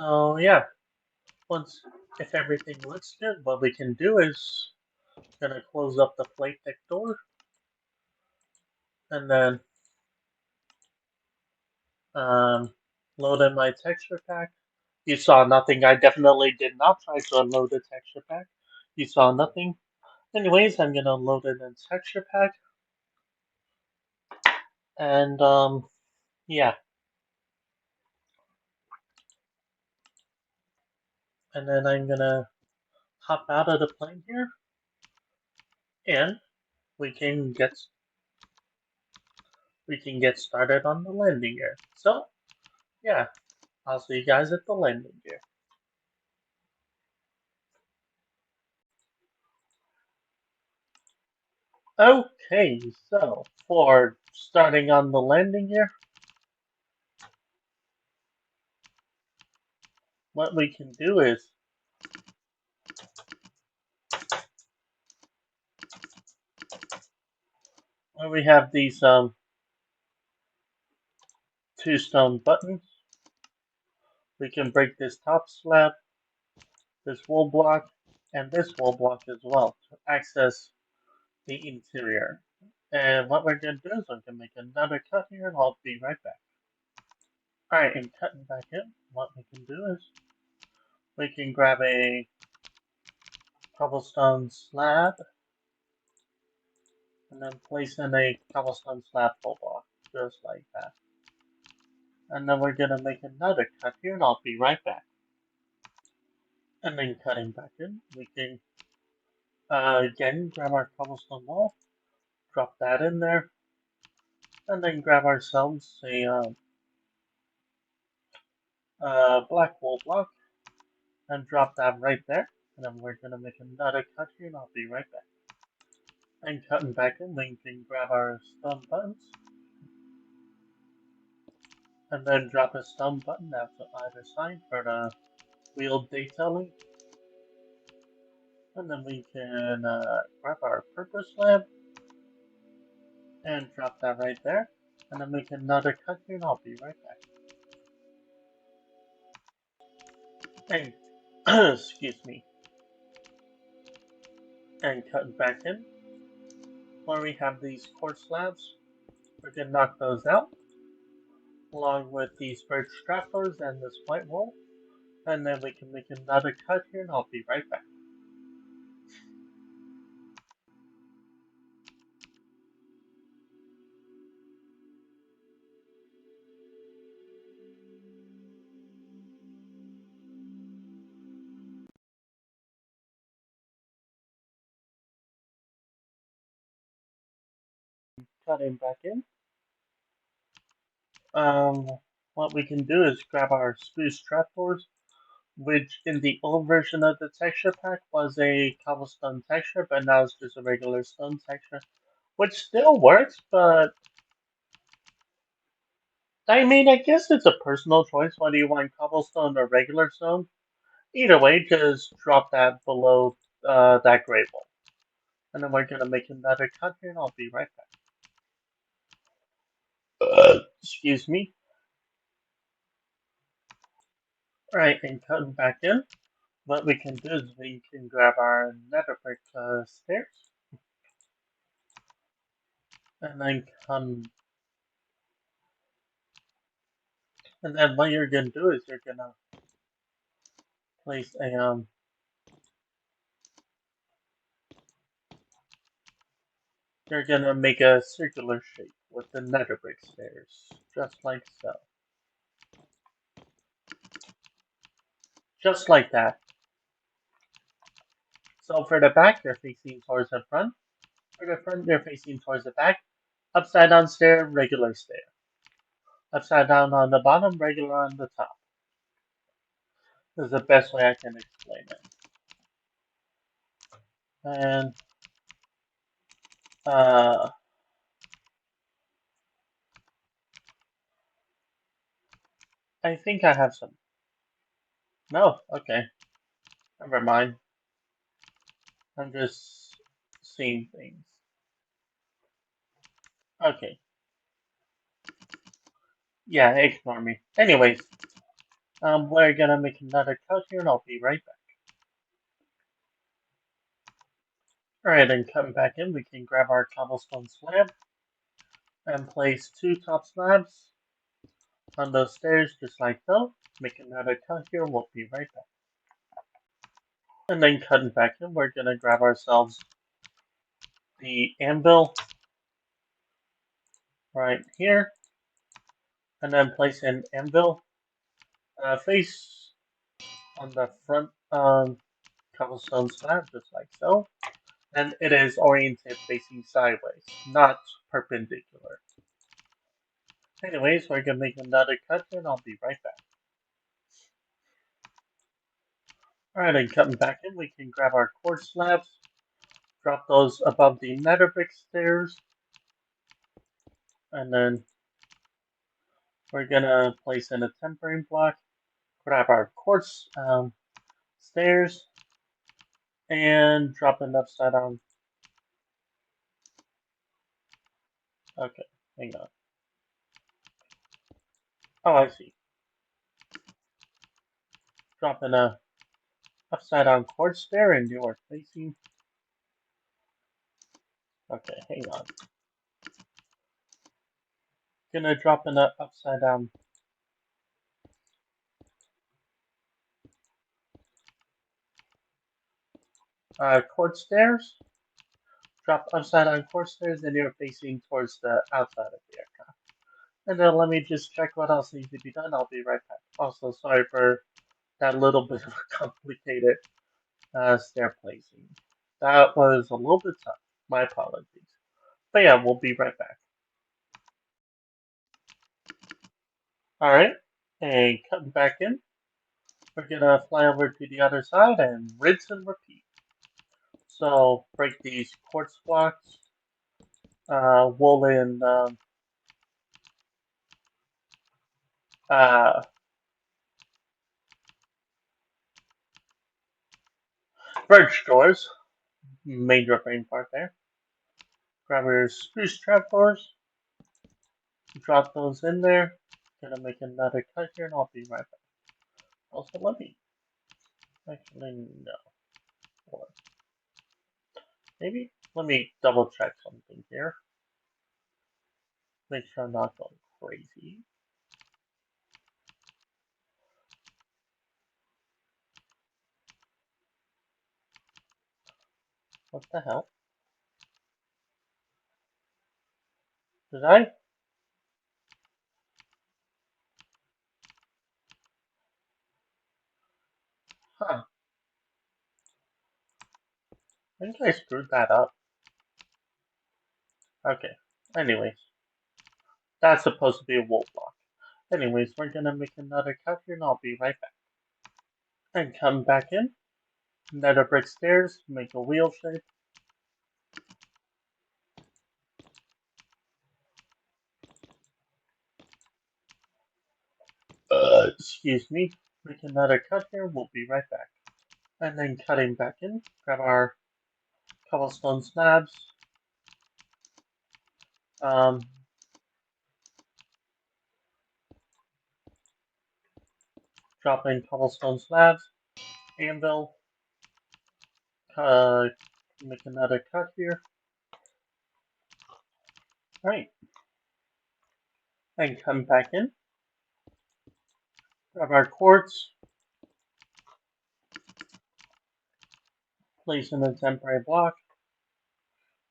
So yeah, once if everything looks good, what we can do is gonna close up the flight deck door and then um, load in my texture pack. You saw nothing. I definitely did not try to unload the texture pack. You saw nothing. Anyways, I'm gonna load in the texture pack and yeah, and then I'm gonna hop out of the plane here and we can get started on the landing gear. So yeah, I'll see you guys at the landing gear. Okay, so for starting on the landing gear, what we can do is when we have these two stone buttons, we can break this top slab, this wool block, and this wool block as well to access the interior. And what we're going to do is we're going to make another cut here and I'll be right back. Alright, and cutting back in, what we can do is we can grab a cobblestone slab and then place in a cobblestone slab full block, just like that. And then we're going to make another cut here and I'll be right back. And then cutting back in, we can again grab our cobblestone wall, drop that in there, and then grab ourselves a black wool block and drop that right there. And then we're going to make another cut here and I'll be right back. And cutting back in, we can grab our stone buttons and then drop a stone button out to either side for the wheel detailing. And then we can grab our purple slab and drop that right there. And then make another cut here and I'll be right back. And excuse me. And cutting back in, where we have these quartz slabs, we can knock those out, along with these birch trapdoors and this white wall, and then we can make another cut here, and I'll be right back. Cutting back in. Um, what we can do is grab our spruce trapdoors, which in the old version of the texture pack was a cobblestone texture, but now it's just a regular stone texture, which still works, but I mean, I guess it's a personal choice whether you want cobblestone or regular stone. Either way, just drop that below that gray wall. And then we're going to make another cut here and I'll be right back. Excuse me. Alright, and cutting back in, what we can do is we can grab our nether brick stairs. And then come, and then what you're going to do is you're going to place a, you're going to make a circular shape with the nether brick stairs. Just like so. Just like that. So for the back, you're facing towards the front. For the front, you're facing towards the back. Upside down stair, regular stair. Upside down on the bottom, regular on the top. This is the best way I can explain it. And uh, I think I have some. No, okay, never mind. I'm just seeing things. Okay, yeah, ignore me. Anyways, we're gonna make another cut here, and I'll be right back. Alright, then come back in. We can grab our cobblestone slab and place two top slabs on those stairs, just like so. Make another cut here. We'll be right back. And then cutting back in, we're gonna grab ourselves the anvil right here, and then place an anvil face on the front cobblestone slab, just like so. And it is oriented facing sideways, not perpendicular. Anyways, we're gonna make another cut and I'll be right back. Alright, and coming back in, we can grab our quartz slabs, drop those above the nether brick stairs, and then we're gonna place in a temporary block, grab our quartz stairs, and drop it upside down. Okay, hang on. Oh, I see. Drop in a upside down quartz stair, and you are facing. Okay, hang on. Gonna drop in a upside down quartz stairs. Drop upside down quartz stairs, and you're facing towards the outside of the aircraft. And then let me just check what else needs to be done. I'll be right back. Also, sorry for that little bit of a complicated stair placing. That was a little bit tough. My apologies. But yeah, we'll be right back. Alright, and cutting back in. We're gonna fly over to the other side and rinse and repeat. So break these quartz blocks, woolen uh, birch doors, major brain part there. Grab your spruce trapdoors, drop those in there. Gonna make another cut here and I'll be right back. Also, let me, actually, no. Or maybe, let me double check something here. Make sure I'm not going crazy. What the hell? Did I? Huh. I think I screwed that up. Okay. Anyways, that's supposed to be a wool block. Anyways, we're gonna make another cut here and I'll be right back. And come back in. Nether brick stairs, make a wheel shape. Excuse me. Make another cut here, we'll be right back. And then cutting back in, grab our cobblestone slabs. Um, drop in cobblestone slabs, anvil, make another cut here. Right. And come back in, grab our quartz, place in a temporary block.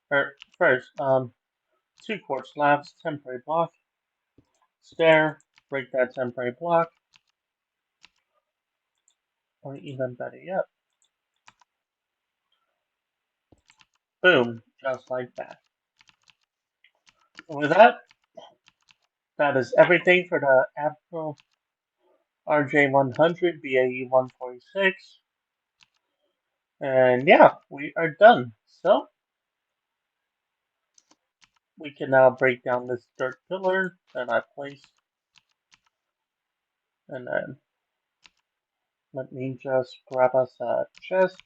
Or first, two quartz slabs, temporary block, stair, break that temporary block, or even better yet, Boom, just like that. And with that, that is everything for the Avro RJ100 BAE 146. And yeah, we are done. So we can now break down this dirt pillar that I placed. And then let me just grab us a chest.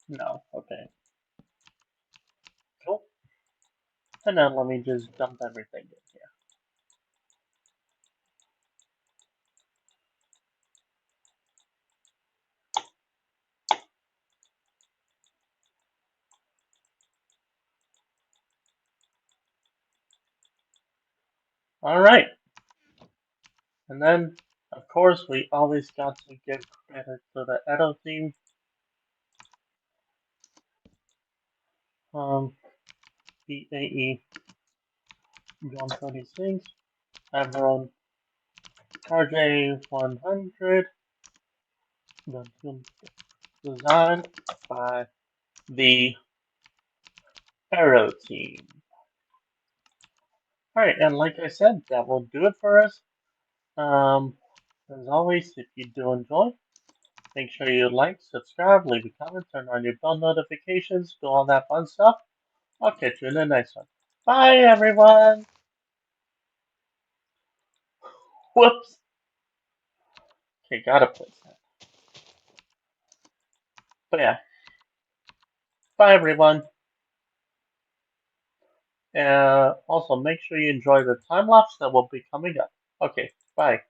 No, okay. Cool. And then let me just dump everything in here. Alright. And then, of course, we always got to give credit to the Aeroteam. BAE 136, Avro RJ100, designed by the Aeroteam. Alright, and like I said, that will do it for us. As always, if you do enjoy, make sure you like, subscribe, leave a comment, turn on your bell notifications, do all that fun stuff. I'll catch you in the next one. Bye, everyone! Whoops! Okay, gotta place that. But yeah, bye, everyone. Also, make sure you enjoy the time lapse that will be coming up. Okay, bye.